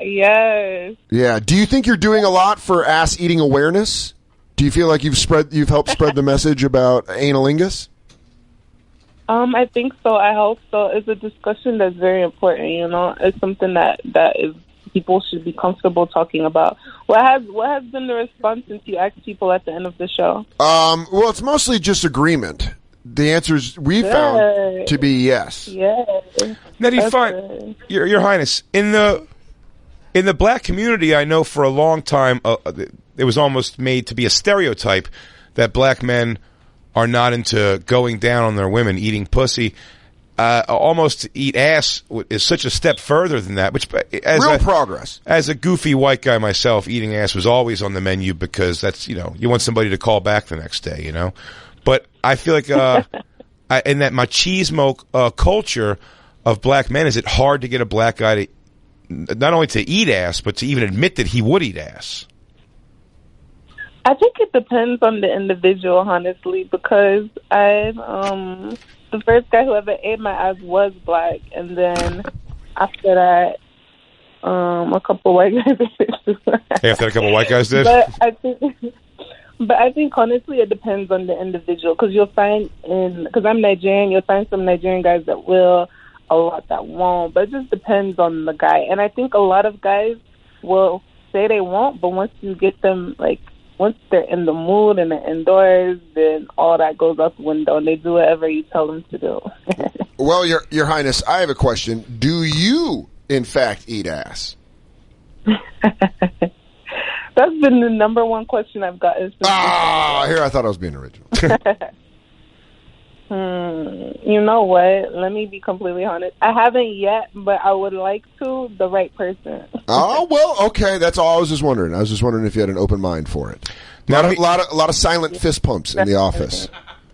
Yes. Yeah. Do you think you're doing a lot for ass eating awareness? Do you feel like you've helped spread the message about analingus? I think so. I hope so. It's a discussion that's very important. You know, it's something that is people should be comfortable talking about. What has been the response since you asked people at the end of the show? Well, it's mostly just agreement. The answers we found to be yes. Yeah. Now, do you find, Your Highness, in the black community, I know for a long time it was almost made to be a stereotype that black men are not into going down on their women, eating pussy. Almost to eat ass is such a step further than that. Which, real progress. As a goofy white guy myself, eating ass was always on the menu because that's, you want somebody to call back the next day, But I feel like in that machismo culture of black men, is it hard to get a black guy to not only to eat ass, but to even admit that he would eat ass? I think it depends on the individual, honestly, because the first guy who ever ate my ass was black, and then after that, a couple white guys did it too. After a couple white guys did? But I think honestly it depends on the individual, because you'll find because I'm Nigerian, you'll find some Nigerian guys that will, a lot that won't, but it just depends on the guy. And I think a lot of guys will say they won't, but once you get them, once they're in the mood and they're indoors, then all that goes out the window and they do whatever you tell them to do. Well, Your Highness, I have a question. Do you, in fact, eat ass? That's been the number one question I've gotten. Here I thought I was being original. You know what? Let me be completely honest. I haven't yet, but I would like to. The right person. Oh, well, okay. That's all I was just wondering. I was just wondering if you had an open mind for it. A lot of silent fist pumps in the office.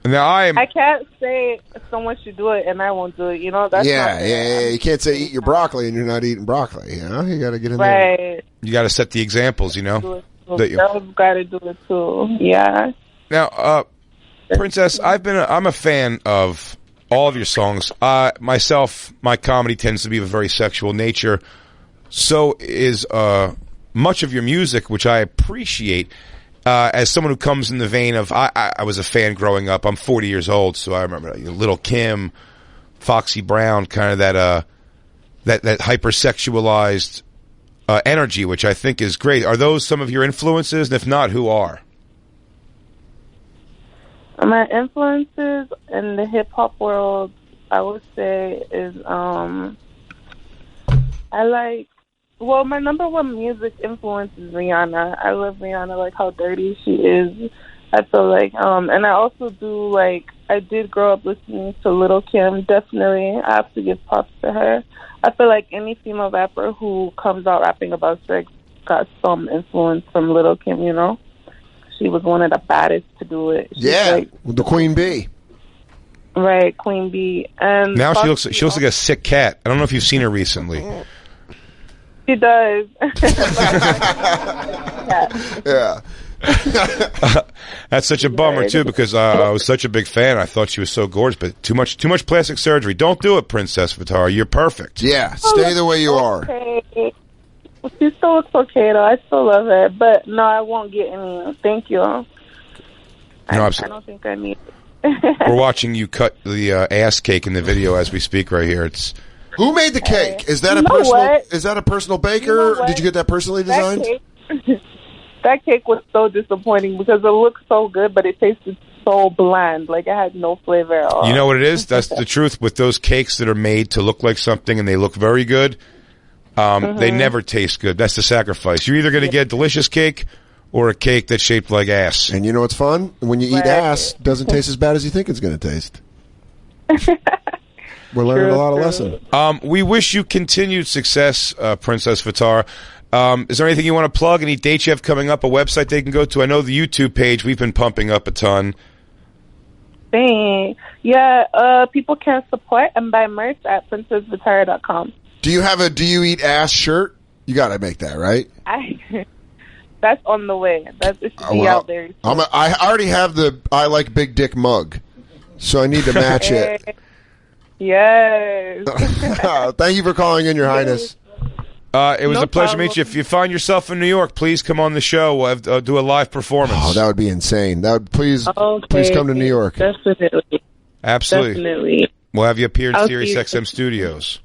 Now I can't say someone should do it and I won't do it. That's yeah. You can't say eat your broccoli and you're not eating broccoli. You got to get in there. Right. You got to set the examples. Those got to do it too. Yeah. Now, Princess, I'm a fan of all of your songs. Myself, my comedy tends to be of a very sexual nature. So is much of your music, which I appreciate. As someone who comes in the vein of, I was a fan growing up. I'm 40 years old, so I remember Little Kim, Foxy Brown, kind of that hypersexualized energy, which I think is great. Are those some of your influences? And if not, who are? My influences in the hip hop world, I would say, is my number one music influence is Rihanna. I love Rihanna, like how dirty she is. I feel like, and I also do I did grow up listening to Little Kim. Definitely, I have to give props to her. I feel like any female rapper who comes out rapping about sex got some influence from Little Kim. She was one of the baddest to do it. She's the Queen Bee. Right, Queen Bee. And now she looks like a sick cat. I don't know if you've seen her recently. She does. Yeah. That's such a bummer too, because I was such a big fan. I thought she was so gorgeous, but too much plastic surgery. Don't do it, Princess Vitara. You're perfect. Yeah, stay the way you are. She still looks okay though. I still love her, but no, I won't get any. Thank you. I don't think I need it. We're watching you cut the ass cake in the video as we speak right here. Who made the cake? Is that a personal baker? Did you get that personally designed? That cake was so disappointing because it looked so good, but it tasted so bland. It had no flavor at all. You know what it is? That's the truth with those cakes that are made to look like something and they look very good. They never taste good. That's the sacrifice. You're either going to get a delicious cake or a cake that's shaped like ass. And you know what's fun? When you eat ass, it doesn't taste as bad as you think it's going to taste. We're learning a lot of lessons. We wish you continued success, Princess Vitara. Is there anything you want to plug? Any dates you have coming up? A website they can go to? I know the YouTube page we've been pumping up a ton. Thanks. Yeah, people can support and buy merch at princessvitara.com. Do you have a "Do You Eat Ass" shirt? You got to make that, right? That's on the way. It should be out there. I already have the I like big dick mug, so I need to match it. Yes. Thank you for calling in, Your Highness. It was a pleasure to meet you. If you find yourself in New York, please come on the show. We'll have, do a live performance. Oh, that would be insane. Please come to New York. Definitely. Absolutely. Definitely. We'll have you appear in Sirius XM Studios.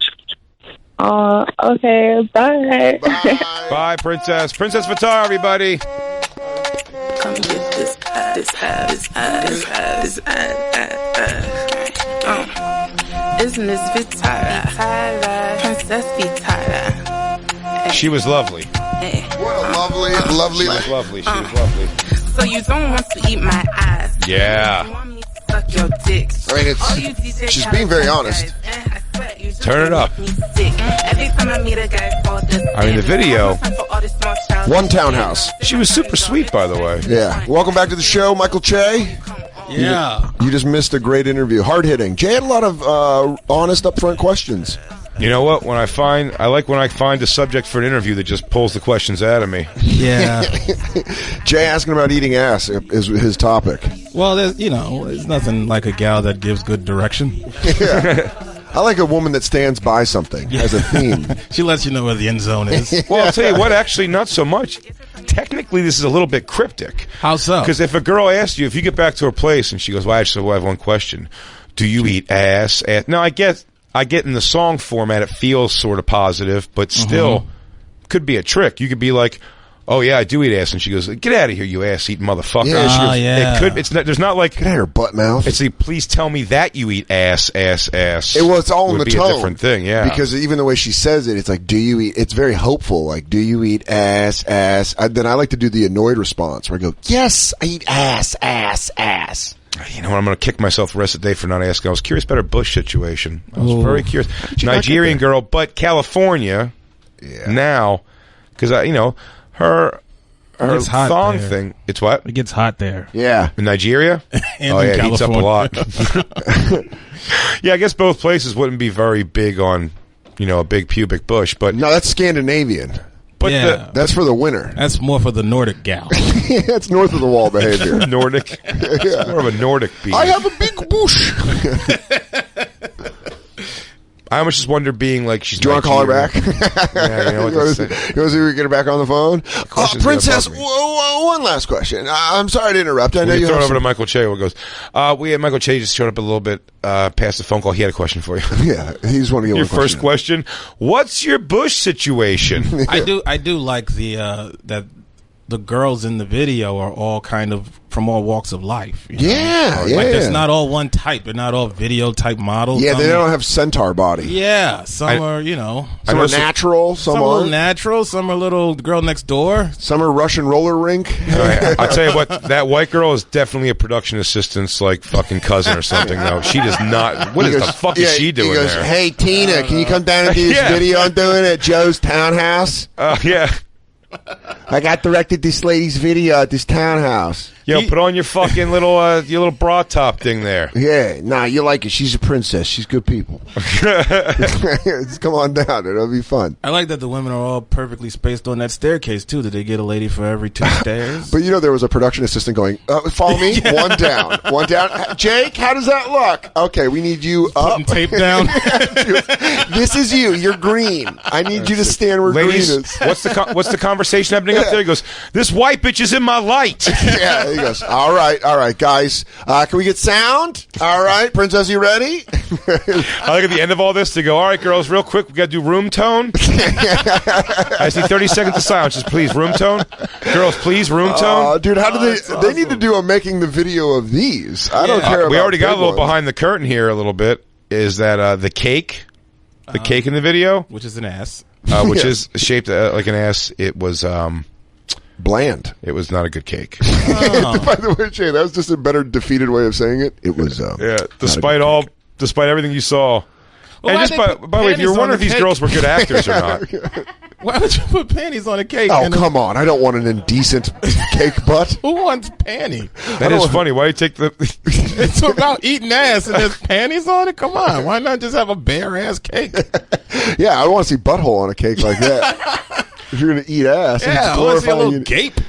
Okay. Bye. Bye. Bye, Princess. Princess Vitar, everybody. Come get this It's Miss Vitara, Princess Vitara. She was lovely. What a lovely. She was lovely. She was lovely. So you don't want to eat my ass. Yeah. You want me to suck your dick. I mean, she's being very honest. Turn it up. Every time I meet a guy for this. I mean, the video. One townhouse. She was super sweet, by the way. Yeah. Welcome back to the show, Michael Che. Yeah. You just missed a great interview. Hard hitting. Jay had a lot of honest, upfront questions. You know what? I like when I find a subject for an interview that just pulls the questions out of me. Yeah. Jay asking about eating ass is his topic. Well, there's nothing like a gal that gives good direction. Yeah. I like a woman that stands by something as a theme. She lets you know where the end zone is. Well, I'll tell you what, actually, not so much. Technically, this is a little bit cryptic. How so? Because if a girl asks you, if you get back to her place and she goes, well, actually, I have one question. Do you eat ass? Now, I get in the song format, it feels sort of positive, but still could be a trick. You could be like, oh, yeah, I do eat ass. And she goes, get out of here, you ass-eating motherfucker. Yeah, she goes, yeah. It could, it's not, there's not like... Get out of her butt mouth. It's like, please tell me that you eat ass. It's all in the tone. A different thing, yeah. Because even the way she says it, it's like, do you eat... It's very hopeful. Like, do you eat ass? Then I like to do the annoyed response where I go, yes, I eat ass. You know what? I'm going to kick myself the rest of the day for not asking. I was curious about her bush situation. I was very curious. Nigerian girl, but California now, because her thong thing. It's what? It gets hot there. Yeah. In Nigeria? It heats up a lot. Yeah, I guess both places wouldn't be very big on, a big pubic bush, but no, that's Scandinavian. But that's for the winter. That's more for the Nordic gal. That's north of the wall behavior. Nordic. It's more of a Nordic beast. I have a big bush. I almost just wonder being like she's. Do you want to call her back? Yeah, you want to see if we get her back on the phone? Princess, one last question. I'm sorry to interrupt. I know you throw have it over to Michael Che. Where it goes. Michael Che just showed up a little bit past the phone call. He had a question for you. Yeah, he's one of your first question. What's your bush situation? I do like that the girls in the video are all kind of from all walks of life. Yeah. Like it's not all one type. They're not all video type models. Yeah, they don't have centaur body. Yeah, some are, some are natural, some are aren't. natural, some are little girl next door. Some are Russian roller rink. I'll tell you what, that white girl is definitely a production assistant's like fucking cousin or something though. She does not. What the fuck is she doing there? Hey Tina, can you come down and do this video I'm doing at Joe's townhouse? Yeah. I got directed this lady's video at this townhouse. Yo, put on your fucking your little bra top thing there. Yeah, nah, you like it. She's a princess. She's good people. Just come on down. It'll be fun. I like that the women are all perfectly spaced on that staircase, too. Did they get a lady for every 2 stairs? But there was a production assistant going, follow me, one down. Jake, how does that look? Okay, we need you up. Putting tape down. This is you. You're green. I need you to stand where Ladies, green is. What's the conversation happening up there? He goes, this white bitch is in my light. Yeah, he goes, all right, guys. Can we get sound? All right, Princess, you ready? I like at the end of all this to go, all right, girls, real quick, we got to do room tone. I just need 30 seconds of silence. Just please, room tone. Girls, please, room tone. Dude, how do they need to do a making the video of these. I don't care about we already got a little ones. behind the curtain here a little bit. Is that the cake? The cake in the video? Which is an ass. Which is shaped like an ass. It was bland. It was not a good cake. Oh. By the way, Jay, that was just a better defeated way of saying it. It was despite everything you saw. Well, and just by the way, if you're wondering if these girls were good actors or not. Why would you put panties on a cake? Oh, come on. I don't want an indecent cake butt. Who wants panty? That is funny. Why do you take the... It's about eating ass and there's panties on it? Come on. Why not just have a bare ass cake? Yeah, I don't want to see butthole on a cake like that. if you're gonna eat ass, Yeah, it's I want to see a glorifying little gape.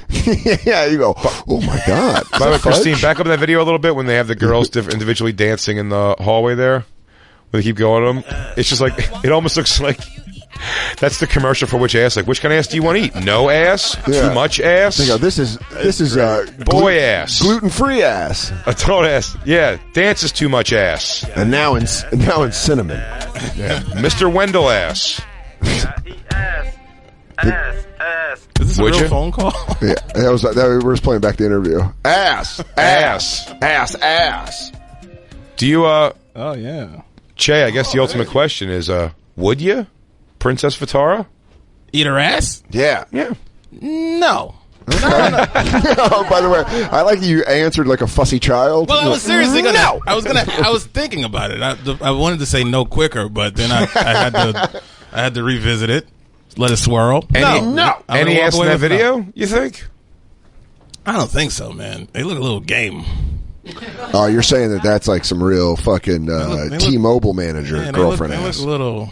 Yeah, you go, oh my god. By the way, Christine, back up that video a little bit when they have the girls individually dancing in the hallway there. When they keep going at them. It's just like, it almost looks like that's the commercial for which ass. Like, which kind of ass do you want to eat? No ass? Yeah. Too much ass? They go, this is boy ass. Gluten-free ass. Adult ass. Yeah, dance is too much ass. And now in cinnamon. Yeah. Mr. Wendell ass. Is this a Would real you? phone call? Yeah, that we're just playing back the interview. Ass. Do you, Oh, yeah. Che, I guess the ultimate question is, would you? Princess Vitara? Eat her ass? Yeah. Yeah. No. Oh, by the way, I like that you answered like a fussy child. Well, I was seriously gonna. No. I was thinking about it. I wanted to say no quicker, but then I had to revisit it. Let it swirl. Any ass in that video? You think? I don't think so, man. They look a little game. Oh, you're saying that's like some real fucking T-Mobile manager girlfriend They look ass. a little.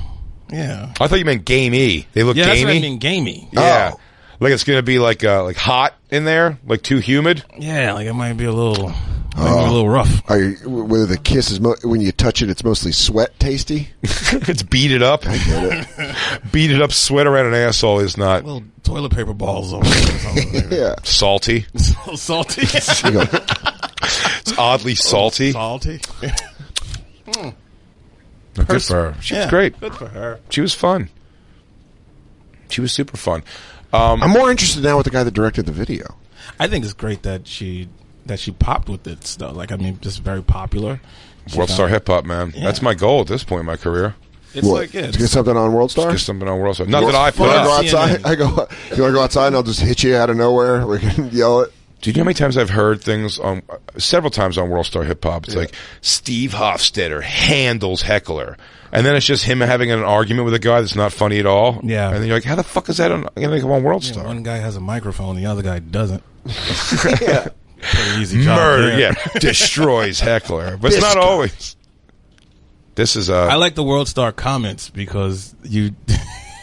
Yeah. I thought you meant gamey. They look Yeah, gamey. that's what I mean, gamey. Yeah. Like it's gonna be like hot in there, like too humid. Yeah, like it might be a little rough. Whether the kiss is when you touch it, it's mostly sweat tasty. It's beaded up. I get it. Beaded up sweat around an asshole is not Little toilet paper balls over there. Yeah. salty. It's a little salty. You go, It's oddly salty. Salty. Good for her. She was great. Good for her. She was fun. She was super fun. I'm more interested now with the guy that directed the video. I think it's great that she popped with it stuff. Like, I mean, just very popular. World Star Hip Hop, man. Yeah. That's my goal at this point in my career. It's What? like To get something on World Star? Get something on World Star. Not that I You put want to go up. outside? You want to go outside and I'll just hit you out of nowhere? We can yell it. Do you know how many times I've heard things on several times on World Star Hip Hop? It's like Steve Hofstetter handles heckler, and then it's just him having an argument with a guy that's not funny at all. Yeah, and then you're like, how the fuck is that on World Star? One guy has a microphone, the other guy doesn't. Pretty easy job. Murder, there. destroys heckler, but it's not always. This is I like the World Star comments because you.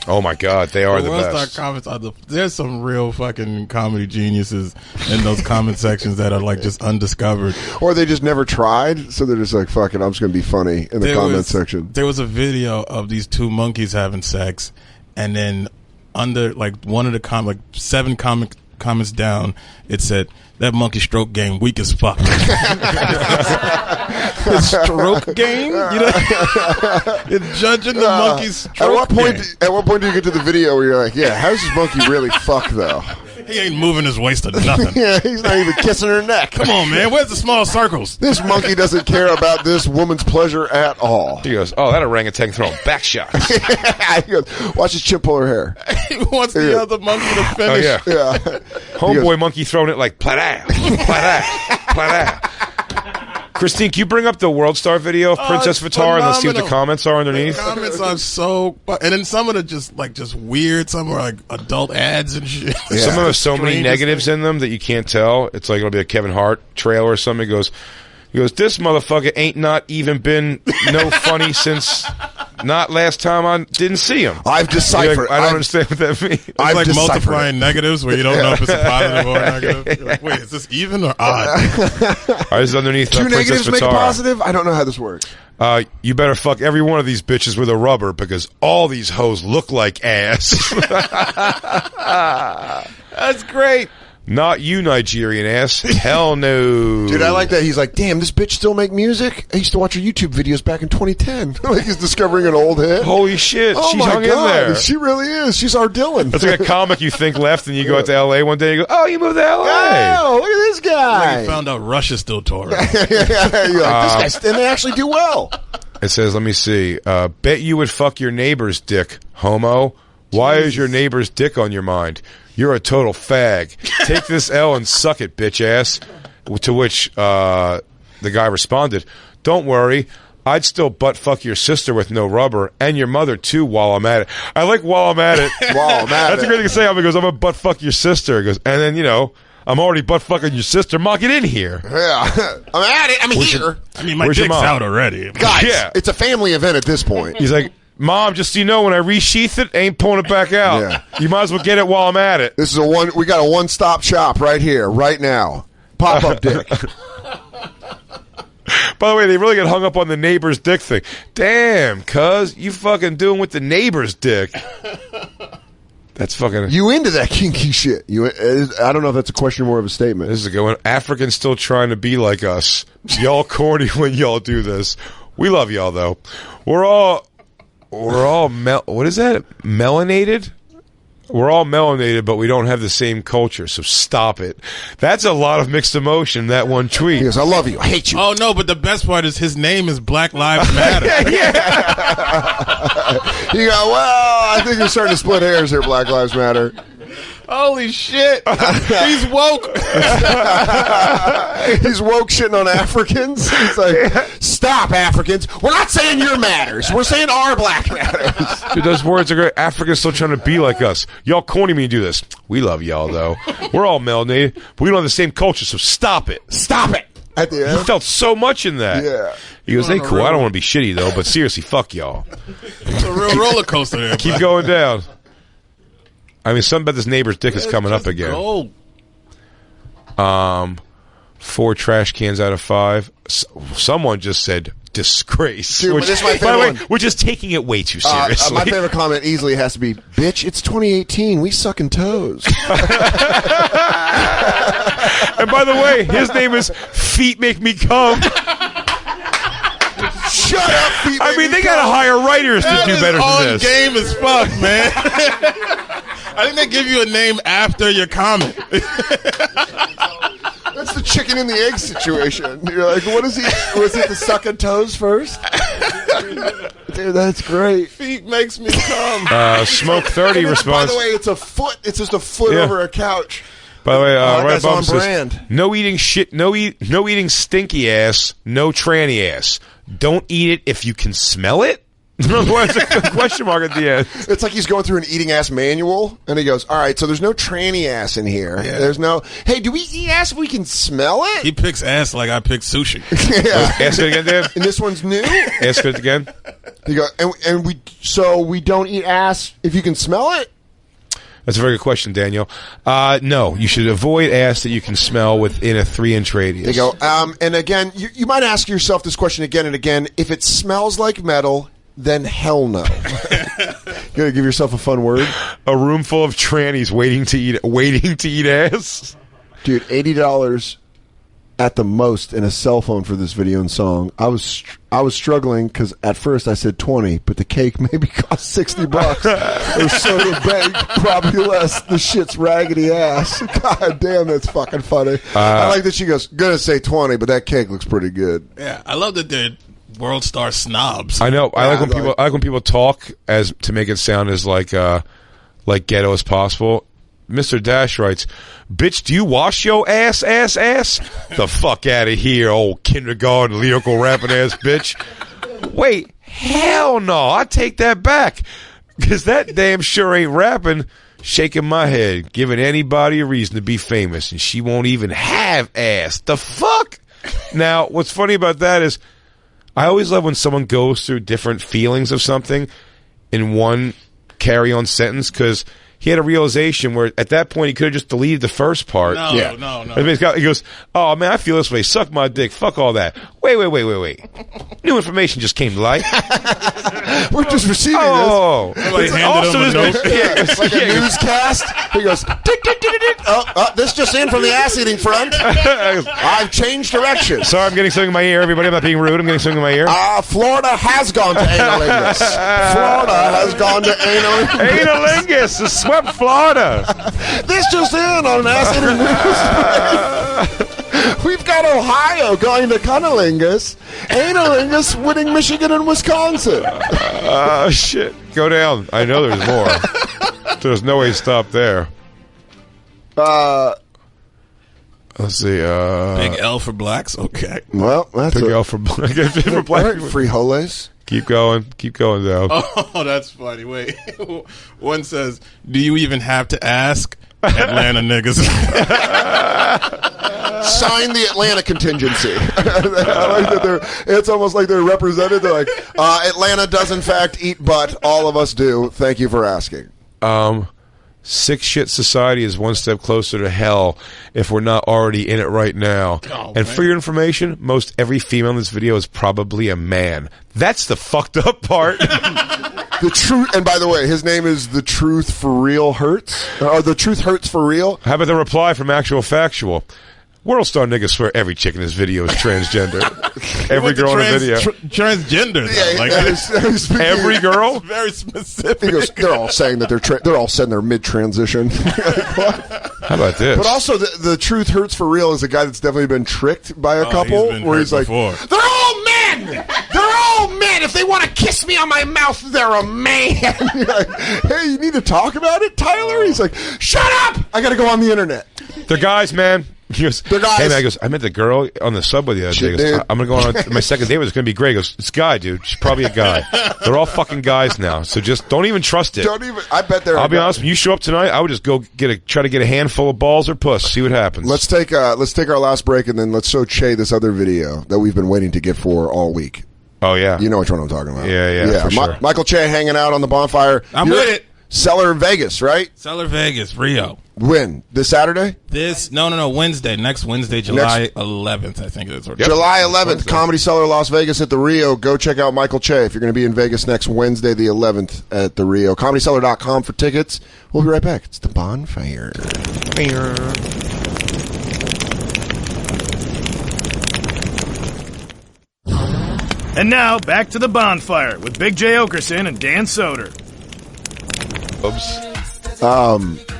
Oh my God, they are the World best. Star comments are there's some real fucking comedy geniuses in those comment sections that are like just undiscovered. Or they just never tried, so they're just like, fuck it, I'm just going to be funny in the comment section. There was a video of these two monkeys having sex, and then under like one of the 7 comments down, it said, that monkey stroke game weak as fuck. The stroke game? You know, it's judging the monkey's stroke game. At what point do you get to the video where you're like, yeah, how's this monkey really fuck though? He ain't moving his waist or nothing. Yeah, he's not even kissing her neck. Come on, man. Where's the small circles? This monkey doesn't care about this woman's pleasure at all. He goes, oh, that orangutan throwing back shots. He goes, watch his chip pull her hair. He wants the other monkey to finish. Oh, yeah. Homeboy monkey throwing it like plata, plata, plata. Christine, can you bring up the World Star video of Princess Vitara and let's see what the comments are underneath? The comments are so, and then some of them just weird. Some are like adult ads and shit. Yeah. Some of them have so many negatives in them that you can't tell. It's like it'll be a Kevin Hart trailer or something. He goes, this motherfucker ain't not even been no funny since not last time I didn't see him. I've deciphered. Like, I don't understand what that means. It's like multiplying negatives where you don't know if it's a positive or a negative. You're like, wait, is this even or odd? I was underneath Two negatives Princess make a Vitara. positive? I don't know how this works. You better fuck every one of these bitches with a rubber because all these hoes look like ass. That's great. Not you, Nigerian ass. Hell no. Dude, I like that. He's like, damn, this bitch still make music? I used to watch her YouTube videos back in 2010. Like he's discovering an old hit. Holy shit. Oh She's my hung God. in there. She really is. She's our Dylan. That's like a comic you think left and you go out to L.A. one day and you go, oh, you moved to L.A. Oh, look at this guy. Like you found out Russia's still touring. You're like, this guy's, and they actually do well. It says, let me see. Bet you would fuck your neighbor's dick, homo. Why is your neighbor's dick on your mind? You're a total fag. Take this L and suck it, bitch ass. To which the guy responded, don't worry. I'd still butt fuck your sister with no rubber and your mother too while I'm at it. I like while I'm at it. While I'm at That's it. a great thing to say. He goes, I'm going to butt fuck your sister. He goes, and then, I'm already butt fucking your sister. Ma, get in here. Yeah. I'm at it. I'm here. I mean, my Where's your dick's mom? out already. Guys, Yeah. it's a family event at this point. He's like, Mom, just so you know, when I resheath it, I ain't pulling it back out. Yeah. You might as well get it while I'm at it. This is we got a one-stop shop right here, right now. Pop-up dick. By the way, they really get hung up on the neighbor's dick thing. Damn, cuz, you fucking doing with the neighbor's dick. That's fucking... You into that kinky shit. I don't know if that's a question or more of a statement. This is a good one. Africans still trying to be like us. Y'all corny when y'all do this. We love y'all, though. We're all what is that? Melanated? We're all melanated, but we don't have the same culture, so stop it. That's a lot of mixed emotion, that one tweet. He goes, I love you. I hate you. Oh, no, but the best part is his name is Black Lives Matter. You go, well, I think you're starting to split hairs here, Black Lives Matter. Holy shit. He's woke. He's woke shitting on Africans. He's like, stop, Africans. We're not saying your matters. We're saying our black matters. Dude, those words are great. Africans still trying to be like us. Y'all corny when you do this. We love y'all, though. We're all melanated, but we don't have the same culture, so stop it. Stop it. At the end. He felt so much in that. Yeah. He goes, hey, cool. I don't want to be shitty, though, but seriously, fuck y'all. It's a real roller coaster there. Keep going down. I mean, something about this neighbor's dick is coming up again. Gold. 4 trash cans out of 5. Someone just said disgrace. Dude, which, this is my favorite by the way, one. we're just taking it way too seriously. My favorite comment easily has to be, bitch, it's 2018. We sucking toes. And by the way, his name is Feet Make Me Come. Shut up, Feet I Make mean, Me they got to Come. hire writers to do better on than this. game as fuck, man. I think they give you a name after your comment. That's the chicken and the egg situation. You're like, what is he? Was it the sucking toes first? Dude, that's great. Feet makes me come. Smoke 30 response. By the way, it's a foot. It's just a foot over a couch. By the way, that right guy's above on says, brand. no eating shit, no eating stinky ass, no tranny ass. Don't eat it if you can smell it. What's a question mark at the end? It's like he's going through an eating ass manual, and he goes, all right, so there's no tranny ass in here. Yeah. There's no, hey, do we eat ass if we can smell it? He picks ass like I pick sushi. Yeah. Ask it again, Dan. And this one's new? Ask it again. He goes, and we don't eat ass if you can smell it? That's a very good question, Daniel. No, you should avoid ass that you can smell within a 3-inch radius. There you go. And again, you might ask yourself this question again and again. If it smells like metal, then hell no. You gotta give yourself a fun word. A room full of trannies waiting to eat ass. Dude, $80 at the most in a cell phone for this video and song. I was struggling because at first I said 20, but the cake maybe cost $60 or so to bake, probably less. The shit's raggedy ass. God damn, that's fucking funny. I like that she goes, gonna say 20, but that cake looks pretty good. Yeah, I love that they're world star snobs. I know. I like when people talk as to make it sound as like ghetto as possible. Mr. Dash writes, bitch, do you wash your ass? The fuck out of here, old kindergarten lyrical rapping ass bitch. Wait, hell no. I take that back. Because that damn sure ain't rapping. Shaking my head, giving anybody a reason to be famous, and she won't even have ass. The fuck? Now, what's funny about that is I always love when someone goes through different feelings of something in one carry-on sentence, because he had a realization where at that point he could have just deleted the first part. No. I mean, he goes, oh man, I feel this way. Suck my dick. Fuck all that. Wait. New information just came to light. We're just receiving this. It's like a newscast. He goes, tick, tick, tick, tick, tick. This just in from the ass-eating front. I've changed directions. Sorry, I'm getting something in my ear. Everybody, I'm not being rude. I'm getting something in my ear. Florida has gone to analingus. Florida has gone to analingus. Analingus has swept Florida. This just in on ass-eating news. We've got Ohio going to cunnilingus. Analingus winning Michigan and Wisconsin. Shit. Go down. I know there's more. There's no way to stop there. Let's see. Big L for blacks? Okay. Well, that's Big L for black. For black. Frijoles. Keep going down. Oh, that's funny. Wait. One says, do you even have to ask? Atlanta niggas. Sign the Atlanta contingency. I like that it's almost like they're represented. They're like, Atlanta does in fact eat butt. All of us do. Thank you for asking. Sick shit society is one step closer to hell if we're not already in it right now. And for your information, most every female in this video is probably a man. That's the fucked up part. The truth, and by the way, his name is The Truth for Real Hurts, or The Truth Hurts for Real. How about the reply from Actual Factual? World Star niggas swear every chick in this video is transgender. Every girl in the video. Transgender. Yeah, Like, every girl? Very specific. He goes, they're all saying that they're all saying they're mid-transition. How about this? But also, the Truth Hurts for Real is a guy that's definitely been tricked by a couple, where he's like, before. they're all men! They're all men! If they want to kiss me on my mouth, they're a man! You're like, hey, you need to talk about it, Tyler? He's like, shut up! I gotta go on the internet. They're guys, man. He goes, They're guys. hey, man, I goes, I met the girl on the subway the other day. He goes, I'm going to go on my second date with her. It's going to be great. He goes, it's a guy, dude. She's probably a guy. They're all fucking guys now. So just don't even trust it. I bet they're I'll be honest, when you show up tonight, I would just go try to get a handful of balls or puss, see what happens. Let's take our last break, and then let's show Che this other video that we've been waiting to get for all week. Oh, yeah. You know which one I'm talking about. Yeah, for sure. Michael Che hanging out on the Bonfire. I'm with it. Cellar Vegas, right? Cellar Vegas, Rio. When? This Saturday? No, Wednesday. Next Wednesday, July 11th, I think it is. July 11th, Comedy Cellar Las Vegas at the Rio. Go check out Michael Che if you're going to be in Vegas next Wednesday, the 11th at the Rio. ComedyCellar.com for tickets. We'll be right back. It's the Bonfire. And now, back to the Bonfire with Big J. Okerson and Dan Soder.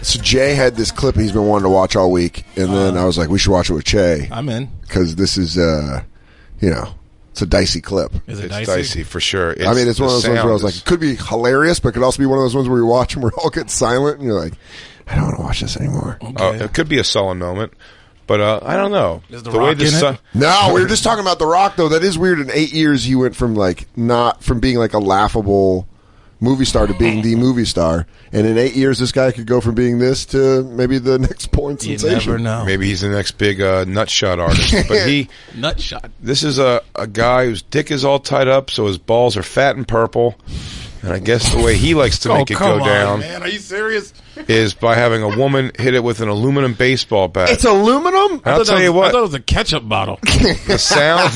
So Jay had this clip he's been wanting to watch all week, and then I was like, we should watch it with Che. I'm in. Because this is, it's a dicey clip. Is it It's dicey for sure. It's one of those ones where I was like, it could be hilarious, but it could also be one of those ones where you watch and we're all get silent, and you're like, I don't want to watch this anymore. It could be a sullen moment, but I don't know. Is the Rock in it? No, we were just talking about The Rock, though. That is weird. In 8 years, he went from from being like a laughable movie star to being the movie star, and in 8 years this guy could go from being this to maybe the next porn sensation. You never know. Maybe he's the next big nutshot artist. But nutshot. This is a guy whose dick is all tied up, so his balls are fat and purple. And I guess the way he likes to make it go down, man, are you serious? Is by having a woman hit it with an aluminum baseball bat. It's aluminum? I'll tell you what. I thought it was a ketchup bottle. The sound.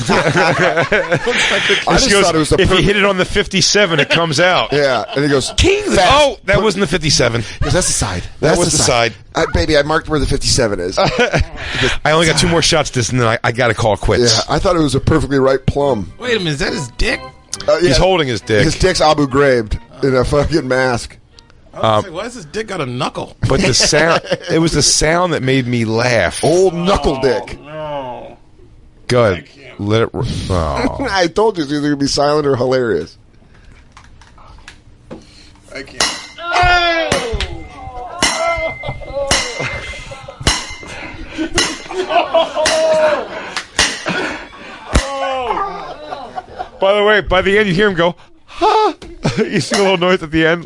I just thought it was if he hit it on the 57, it comes out. Yeah, and he goes, oh, that wasn't the 57. Because that's the side. That was the side. Baby, I marked where the 57 is. I only got 2 more shots this, and then I got to call quits. Yeah, I thought it was a perfectly right plum. Wait a minute, is that his dick? He's holding his dick. His dick's Abu Ghraibed in a fucking mask. Why does his dick got a knuckle? But the sound, it was the sound that made me laugh. Old knuckle dick. No. Good. Let it. Oh. I told you it's either going to be silent or hilarious. I can't. By the way, by the end you hear him go, ha! You see a little noise at the end.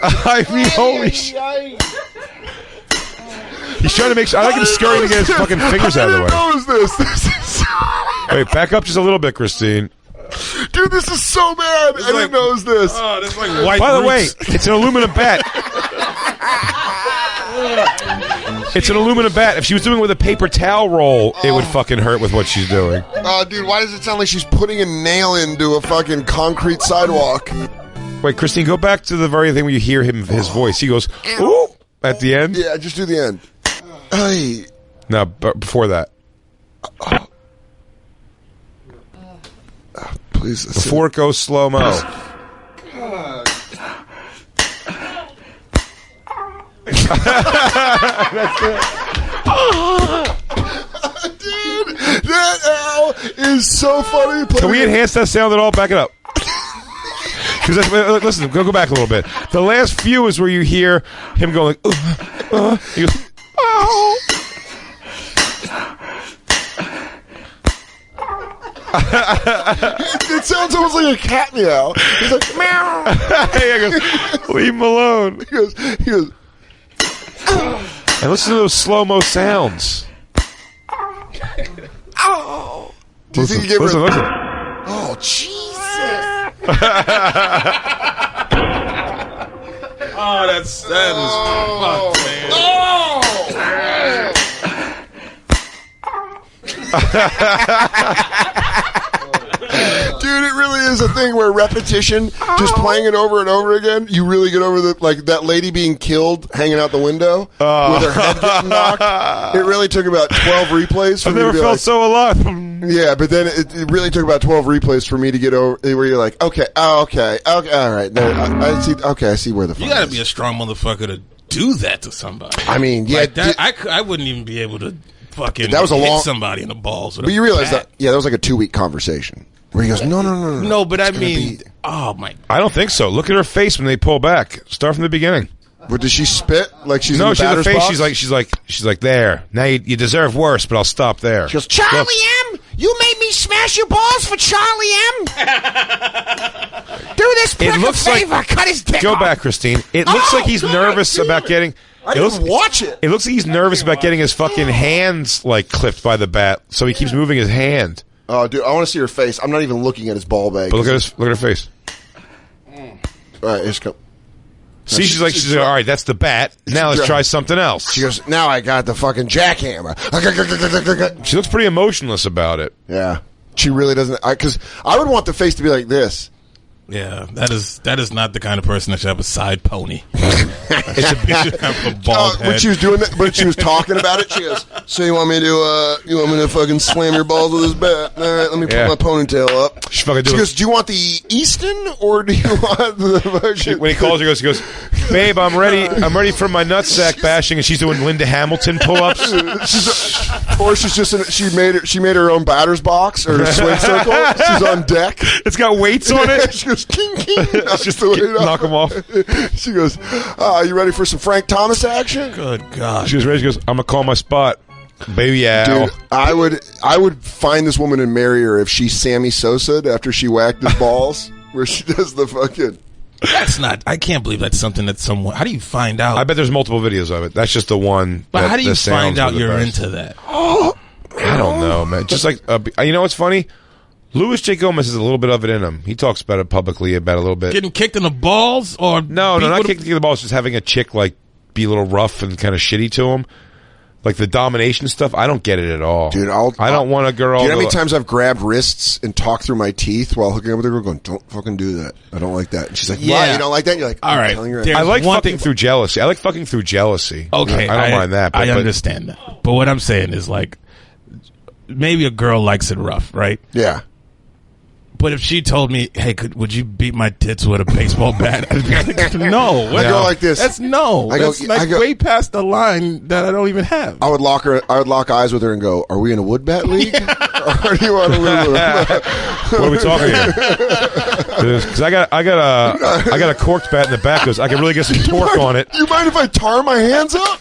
I mean, holy shit. He's trying to make sure. I like him scurrying to get his fucking fingers out of the way. How is this? This is Wait, back up just a little bit, Christine. Dude, this is so bad. I didn't know it was this. Oh, that's like white By the roots. way, it's an aluminum bat. It's an aluminum bat. If she was doing it with a paper towel roll, it would fucking hurt with what she's doing. Oh, dude, why does it sound like she's putting a nail into a fucking concrete sidewalk? Wait, Christine, go back to the very thing where you hear his voice. He goes, ooh, at the end. Yeah, just do the end. Hey. No, but before that. Please. Before it goes slow-mo. That's it. Dude, that owl is so funny. Can we enhance that sound at all? Back it up. Because listen, go back a little bit. The last few is where you hear him going like, he goes, oh. It sounds almost like a cat meow. He's like, meow. He goes, leave him alone. He goes, And listen to those slow-mo sounds. Oh. Do you think you give listen, her? listen. Oh Jesus! Oh, that is fuck, man. Dude, it really is a thing where repetition, just playing it over and over again, you really get over that lady being killed hanging out the window with her head getting knocked. It really took about 12 replays for I've me never to be felt like, so alive. Yeah, but then it really took about 12 replays for me to get over where you're like, okay, all right. There, I see. Okay, I see where the fuck You got to is. be a strong motherfucker to do that to somebody. I mean, yeah, like that, I wouldn't even be able to fucking that was a hit long somebody in the balls. With But a you realize bat. that was like a 2-week conversation where he goes, no. No, but I It's gonna mean, be- oh my. I don't think so. Look at her face when they pull back. Start from the beginning. But does she spit like she's in No, the she has a batter's face. box? She's like there. Now you deserve worse, but I'll stop there. She goes, Charlie Look. M, you made me smash your balls for Charlie M. Do this prick a looks like- favor, cut his dick Go off. back, Christine. It looks like he's nervous about getting. I didn't watch it. It looks like he's nervous about getting his fucking hands like clipped by the bat, so he keeps moving his hand. Oh, dude, I want to see her face. I'm not even looking at his ball bag. But look at her face. All right, here's go. See, she's like, all right, that's the bat. Now let's try something else. She goes, now I got the fucking jackhammer. She looks pretty emotionless about it. Yeah, she really doesn't. Because I would want the face to be like this. Yeah, that is not the kind of person that should have a side pony. It's a bitch should have a bald head. When she was doing that, when she was talking about it, she goes, "So you want me to fucking slam your balls with this bat? All right, let me pull my ponytail up." She fucking She goes, "Do you want the Easton or do you want the fucking?" When he calls her, he goes, "Babe, I'm ready. I'm ready for my nutsack bashing," and she's doing Linda Hamilton pull-ups. She made her own batter's box or swing circle. She's on deck. It's got weights on it. She goes, "King, king." Just knock them off. She goes, "You ready for some Frank Thomas action?" Good God. She was ready. She goes, "I'm gonna call my spot, baby." Yeah, Dude, I would find this woman and marry her if she Sammy Sosa'd after she whacked his balls, where she does the fucking. That's not. I can't believe that's something that someone. How do you find out? I bet there's multiple videos of it. That's just the one. But that, how do you the sounds find out were the you're best. into that? I don't know, man. Just like you know what's funny? Louis J. Gomez has a little bit of it in him. He talks about it publicly about a little bit. Getting kicked in the balls, or No, not kicking the balls. Just having a chick like be a little rough and kind of shitty to him, like the domination stuff. I don't get it at all, Dude, I don't want a girl. Do you know how many to- times I've grabbed wrists and talked through my teeth while hooking up with a girl, going, "Don't fucking do that. I don't like that." And she's like, "Why? Yeah. You don't like that?" And you're like, All right. telling her. There's I like one fucking through jealousy. I like fucking through jealousy. Okay, I don't mind that. But, I understand that. But what I'm saying is like, maybe a girl likes it rough, right? Yeah. But if she told me, "Hey, would you beat my tits with a baseball bat?" I'd be like, "No." I go like this. That's no. That's I go- way past the line that I don't even have. I would lock eyes with her and go, "Are we in a wood bat league? Or do you want to live?" What are we talking here? Because I got a corked bat in the back. Goes, I can really get some torque on it. You mind if I tar my hands up?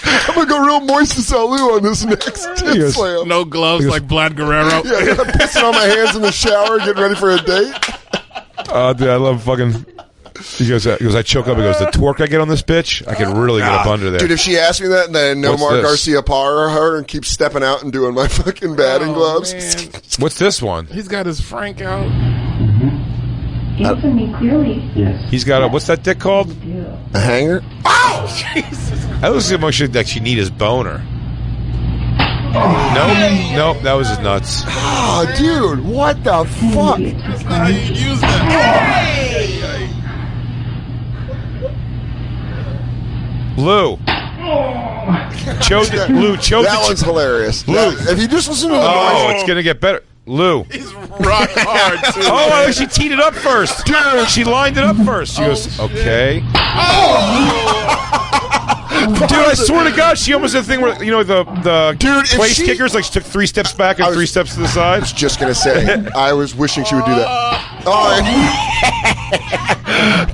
I'm gonna go real moist to Salou on this next tit slam. No gloves like Vlad Guerrero. Yeah, I'm pissing on my hands in the shower, getting ready for a date. Dude, I love fucking. He goes, I choke up. He goes, the torque I get on this bitch, I can really get up under there. Dude, if she asked me that and then no What's Mark this? Garcia Parra her and keep stepping out and doing my fucking batting gloves. Man. What's this one? He's got his Frank out. Answer me clearly. Yes. He's got a what's that dick called? A hanger? Oh, Jesus! That looks like she need his boner. Nope, that was his nuts. Oh, dude, what the fuck? That's not how you use that. Lou. Chode That one's hilarious. Lou. If you just listen to the Oh, noise. it's gonna get better. Lou. He's rock hard too. Oh, I think she teed it up first. Dude, she lined it up first. She goes, okay. Dude, I swear to God, she almost did the thing where, you know, the Dude, if place she- kickers, like she took 3 steps back and 3 steps to the side. I was just gonna say, I was wishing she would do that.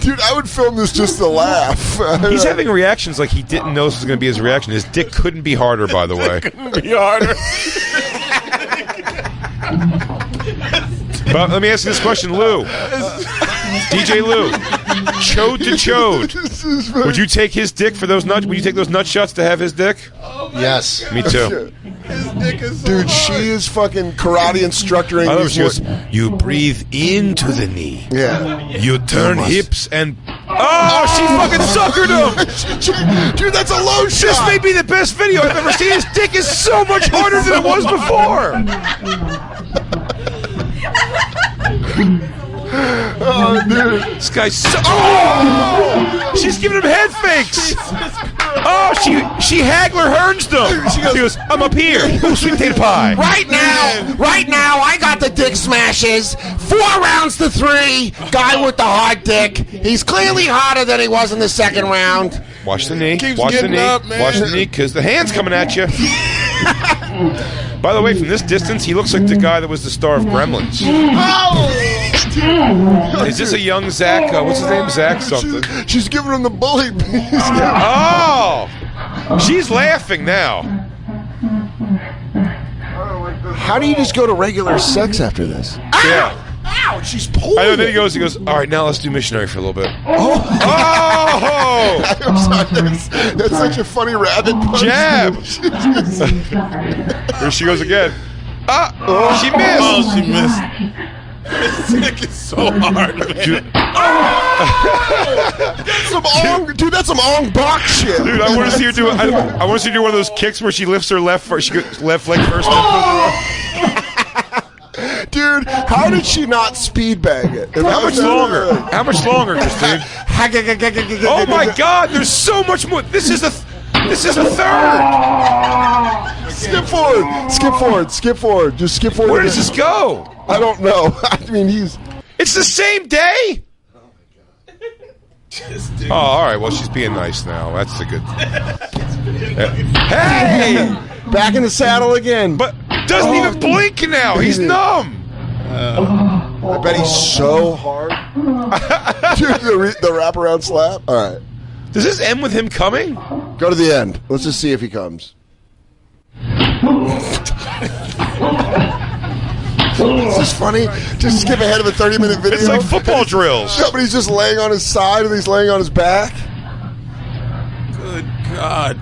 Dude, I would film this just to laugh. He's having reactions like he didn't know this was going to be his reaction. His dick couldn't be harder, by the way. Couldn't be harder. But let me ask you this question, Lou. DJ Lou. Chode to chode. Would you take his dick for those nuts? Would you take those nut shots to have his dick? Yes. Me too. Dude, she is fucking karate instructoring. I love she goes, you breathe into the knee. Yeah. You turn hips and... Oh, she fucking suckered him! Dude, that's a low shot! This may be the best video I've ever seen. His dick is so much harder than it was before! Oh, dude. This guy's so... Oh! She's giving him head fakes! Oh, she Hagler Hearns them! She goes, I'm up here. Ooh, sweet potato pie. Right now, I got the dick smashes. 4 rounds to 3. Guy with the hard dick. He's clearly hotter than he was in the second round. Watch the knee. Keeps Watch the getting knee. up, man. Watch the knee, because the hand's coming at you. By the way, from this distance, he looks like the guy that was the star of Gremlins. Is this a young Zach? What's his name? Zach something. She's giving him the bully. Oh! She's laughing now. How do you just go to regular sex after this? Yeah. Ow! She's pulling. I know. Then he goes. All right, now let's do missionary for a little bit. Oh! Oh! I'm sorry. That's such a funny rabbit punch. Jab. Here she goes again. She missed. Oh, she missed. This dick is so hard, man. Dude, that's some Ong Bak shit. Dude, I want to see her do. I want to see her do one of those kicks where she lifts her left first. She goes left leg first. Dude, how did she not speed bag it? How much longer? How much longer, Christine? Oh my God! There's so much more. This is a third. Skip forward. Skip forward. Skip forward. Just skip forward. Where does this go? I don't know. I mean, It's the same day. Oh, all right. Well, she's being nice now. That's the good. Hey, back in the saddle again. But doesn't even blink now. He's numb. I bet he's so hard. Dude, the wraparound slap. All right. Does this end with him coming? Go to the end. Let's just see if he comes. Is this funny? Just skip ahead of a 30-minute video. It's like football drills. No, but he's just laying on his side and he's laying on his back. Good God.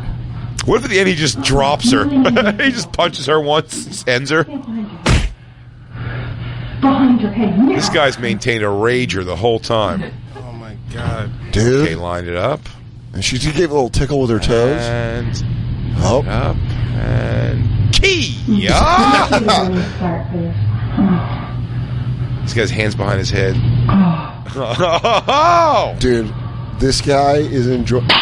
What if at the end he just drops her? He just punches her once, ends her. This guy's maintained a rager the whole time. Oh my God. Dude. Okay, lined it up. And she just gave a little tickle with her toes. And up. And key. This guy's hands behind his head. Oh. Dude, this guy is enjoying. Get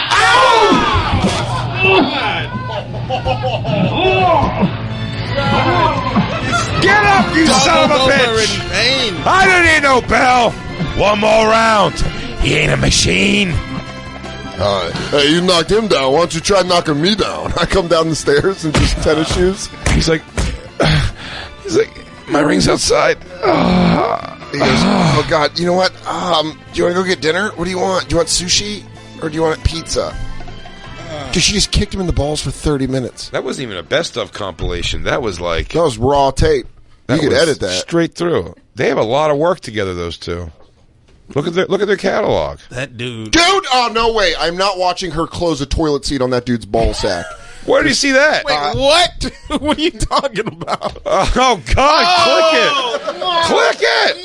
up, you son of a bitch! I don't need no bell. One more round. He ain't a machine. Hey, you knocked him down. Why don't you try knocking me down? I come down the stairs in just tennis shoes. He's like, my ring's outside. He goes, oh God, you know what? Do you want to go get dinner? What do you want? Do you want sushi or do you want pizza? Dude, she just kicked him in the balls for 30 minutes. That wasn't even a best of compilation. That was like... That was raw tape. You could edit that. Straight through. They have a lot of work together, those two. Look at their catalog. That dude. Dude! Oh, no way. I'm not watching her close a toilet seat on that dude's ball sack. Where did you see that? Wait, what? What are you talking about? Oh, God. Click it.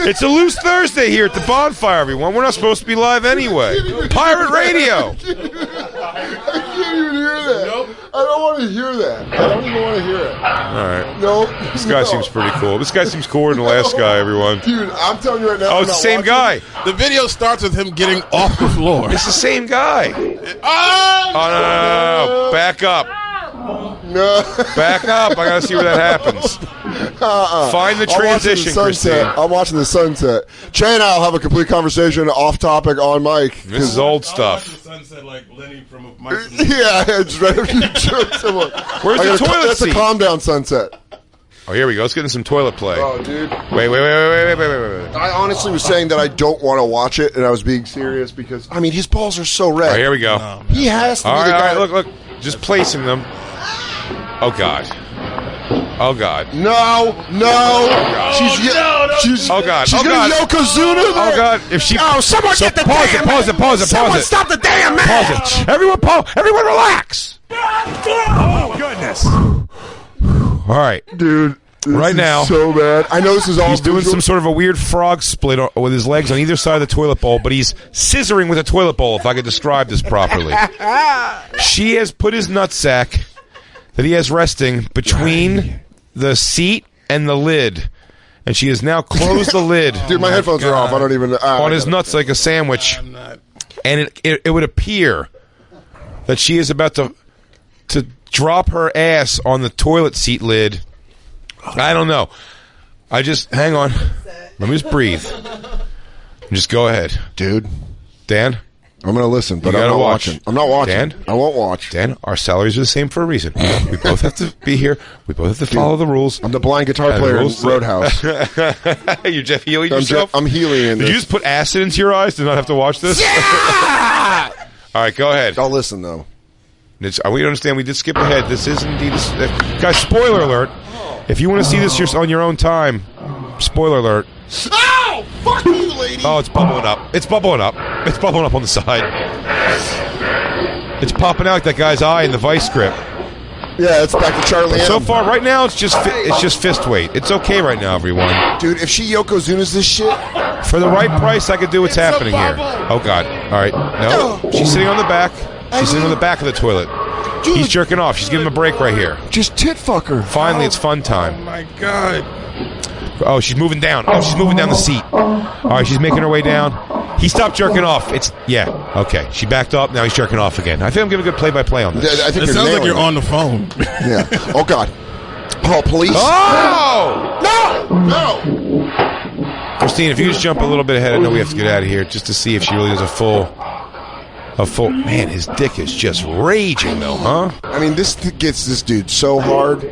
It's a loose Thursday here at the Bonfire, everyone. We're not supposed to be live anyway. Pirate Radio. I can't even hear that. Nope. I don't want to hear that. I don't even want to hear it. All right. Nope. This guy seems pretty cool. This guy seems cooler than the last guy, everyone. Dude, I'm telling you right now. Oh, it's the same guy. The video starts with him getting off the floor. It's the same guy. Oh, no. Back up. No. Back up. I gotta see where that happens. Find the transition, Christine. I'm watching the sunset. Jay and I'll have a complete conversation off topic on mic. This is old stuff. the sunset like Lenny from Yeah, it's right after you jerk someone. Where's the toilet That's seat? a calm down sunset. Oh, here we go. Let's get in some toilet play. Oh, dude. Wait. I honestly was saying that I don't want to watch it, and I was being serious because, I mean, his balls are so red. All right, here we go. He has to be the guy. All right, look. Just placing them. Oh, God. Oh God. No. She's Oh God. She's gonna Yokozuna there. Oh God. If she. Oh, someone get the damn. Pause it. Someone stop the damn man. Pause it. Everyone relax. Oh, goodness. All right, dude. Right now, so bad. I know this is all. He's doing some sort of a weird frog split with his legs on either side of the toilet bowl, but he's scissoring with a toilet bowl. If I could describe this properly, she has put his nutsack that he has resting between the seat and the lid, and she has now closed the lid. Dude, my headphones are off. I don't even on his nuts like a sandwich, and it would appear that she is about to drop her ass on the toilet seat lid. I don't know. Hang on. Let me just breathe. Just go ahead. Dude. Dan? I'm going to listen, but I'm not watching. I'm not watching. Dan? I won't watch. Dan, our salaries are the same for a reason. We both have to be here. We both have to follow the rules. I'm the blind guitar player in Roadhouse. You're Jeff healing yourself? I'm healing in Did this. you just put acid into your eyes to not have to watch this? Yeah! All right, go ahead. I'll listen, though. We understand we did skip ahead. This is indeed... guys, spoiler alert. If you want to see this on your own time, spoiler alert. Oh, fuck you, lady. Oh, it's bubbling up. It's bubbling up. It's bubbling up on the side. It's popping out like that guy's eye in the Vice script. Yeah, it's back to Charlie. So far, right now, it's just fist weight. It's okay right now, everyone. Dude, if she Yokozuna's this shit, for the right price, I could do what's happening here. Oh God! All right, no, she's sitting on the back. She's sitting on the back of the toilet. Dude. He's jerking off. She's giving him a break right here. Just tit fuck her. Finally, it's fun time. Oh my God. Oh, she's moving down. Oh, she's moving down the seat. All right, she's making her way down. He stopped jerking off. Okay. She backed up. Now he's jerking off again. I think I'm giving a good play-by-play on this. I think it sounds like you're on the phone. Yeah. Oh God. Oh, police. Oh! No! Christine, if you just jump a little bit ahead, I know we have to get out of here just to see if she really does a full. Man, his dick is just raging, though, huh? I mean, this gets this dude so hard.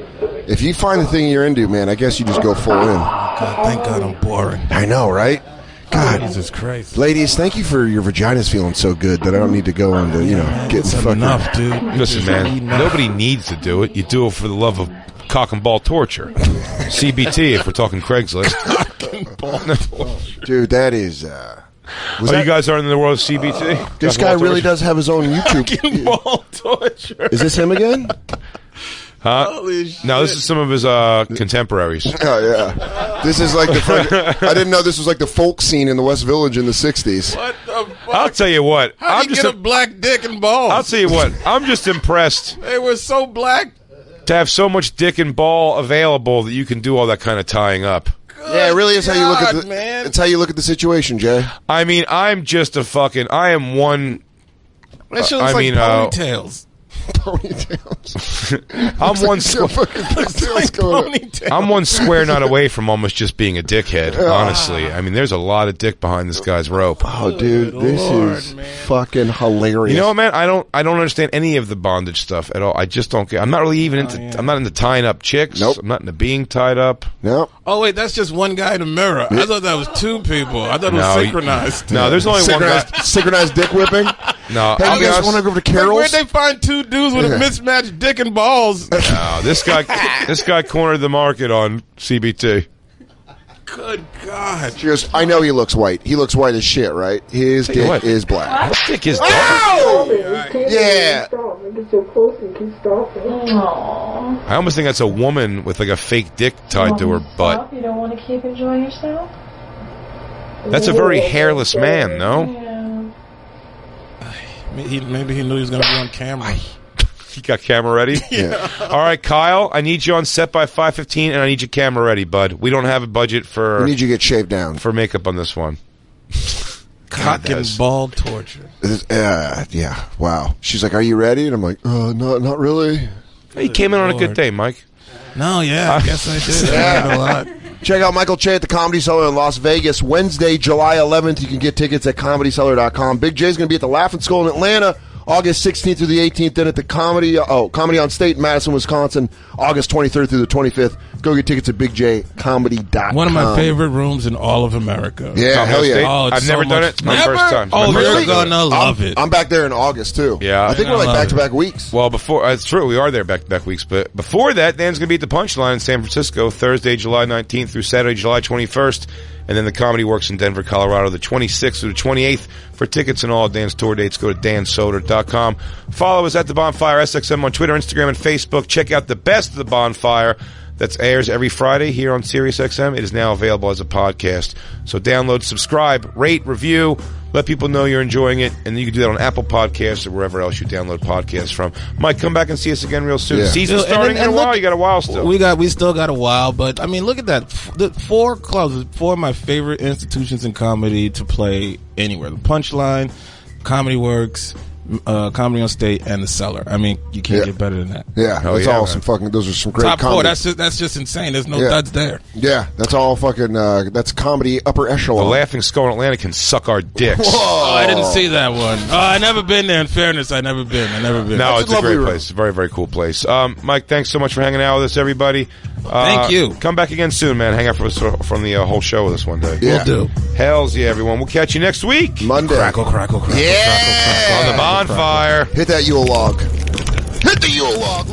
If you find the thing you're into, man, I guess you just go full in. God, thank God I'm boring. I know, right? God, Jesus Christ, ladies, thank you for your vaginas feeling so good that I don't need to go on to get fucking enough, dude. Listen, man, nobody needs to do it. You do it for the love of cock and ball torture. CBT, if we're talking Craigslist. Cock and ball torture. Dude, that is. You guys are in the world of CBT? This guy really does have his own YouTube. Ball torture. Is this him again? Holy shit. No, this is some of his contemporaries. Oh, yeah. This is like I didn't know this was like the folk scene in the West Village in the 60s. What the fuck? I'll tell you what. How do you get a black dick and balls? I'll tell you what. I'm just impressed. They were so black. To have so much dick and ball available that you can do all that kind of tying up. Yeah, it really is how you look at the. Man. It's how you look at the situation, Jay. I mean, I'm just a fucking. I am one. That shit looks like ponytails. I'm one I'm one square knot away from almost just being a dickhead. Honestly, I mean, there's a lot of dick behind this guy's rope. Oh, dude, this is fucking hilarious. You know, man, I don't understand any of the bondage stuff at all. I just don't get. I'm not really even into. I'm not into tying up chicks. Nope. I'm not into being tied up. Nope. Oh wait, that's just one guy in the mirror. I thought that was two people. I thought it was synchronized. No, there's only one guy. Synchronized dick whipping. No, hey, you guys want to go over to Carol's? Where'd they find two dudes with a mismatched dick and balls? No, this guy cornered the market on CBT. Good God. She goes, I know he looks white. He looks white as shit, right? His dick is black. His dick is dark. Yeah. I almost think that's a woman with like a fake dick tied to her butt. You don't want to keep enjoying yourself? That's a very hairless man, no? Maybe he knew he was going to be on camera. He got camera ready? Yeah. All right, Kyle, I need you on set by 5:15, and I need your camera ready, bud. We don't have a budget for... We need you to get shaved down. For makeup on this one. Cock and ball torture. Yeah, wow. She's like, are you ready? And I'm like, not really. He came in on a good day, Mike. No, yeah, I guess I did. Yeah. A lot. Check out Michael Che at the Comedy Cellar in Las Vegas Wednesday, July 11th. You can get tickets at ComedyCellar.com. Big J's going to be at the Laughing Skull in Atlanta August 16th through the 18th. Then at the Comedy on State in Madison, Wisconsin, August 23rd through the 25th. Go get tickets at bigjcomedy.com. One of my favorite rooms in all of America. Yeah, hell yeah. Oh, I've never done it. It's my first time. Oh, you're gonna love it. I'm back there in August, too. Yeah. I think we're like back-to-back weeks. Well, it's true. We are there back-to-back weeks. But before that, Dan's going to be at the Punchline in San Francisco, Thursday, July 19th through Saturday, July 21st. And then the Comedy Works in Denver, Colorado, the 26th through the 28th. For tickets and all Dan's tour dates, go to dansoder.com. Follow us at The Bonfire SXM on Twitter, Instagram, and Facebook. Check out the best of The Bonfire. That airs every Friday here on SiriusXM. It is now available as a podcast. So download, subscribe, rate, review, let people know you're enjoying it, and you can do that on Apple Podcasts or wherever else you download podcasts from. Mike, come back and see us again real soon. Yeah. Season's starting in a while. You got a while still. We still got a while, but I mean, look at that. The 4 clubs, 4 of my favorite institutions in comedy to play anywhere. The Punchline, Comedy Works, Comedy on State, and the Cellar. I mean, you can't get better than that. Yeah, that's awesome. Fucking, those are some great top comedy. 4. That's just insane. There's no duds there. Yeah, that's all fucking. That's comedy upper echelon. The Laughing Skull in Atlanta can suck our dicks. Oh, I didn't see that one. Oh, I never been there. In fairness, I never been. No, it's a great place. It's a very, very cool place. Mike, thanks so much for hanging out with us, everybody. Thank you. Come back again soon, man. Hang out from the whole show with us one day. Yeah. We'll do. Hells yeah, everyone. We'll catch you next week. Monday. Crackle, crackle, crackle, Yeah. crackle, crackle. On the Bonfire. Hit that Yule log. Hit the Yule log.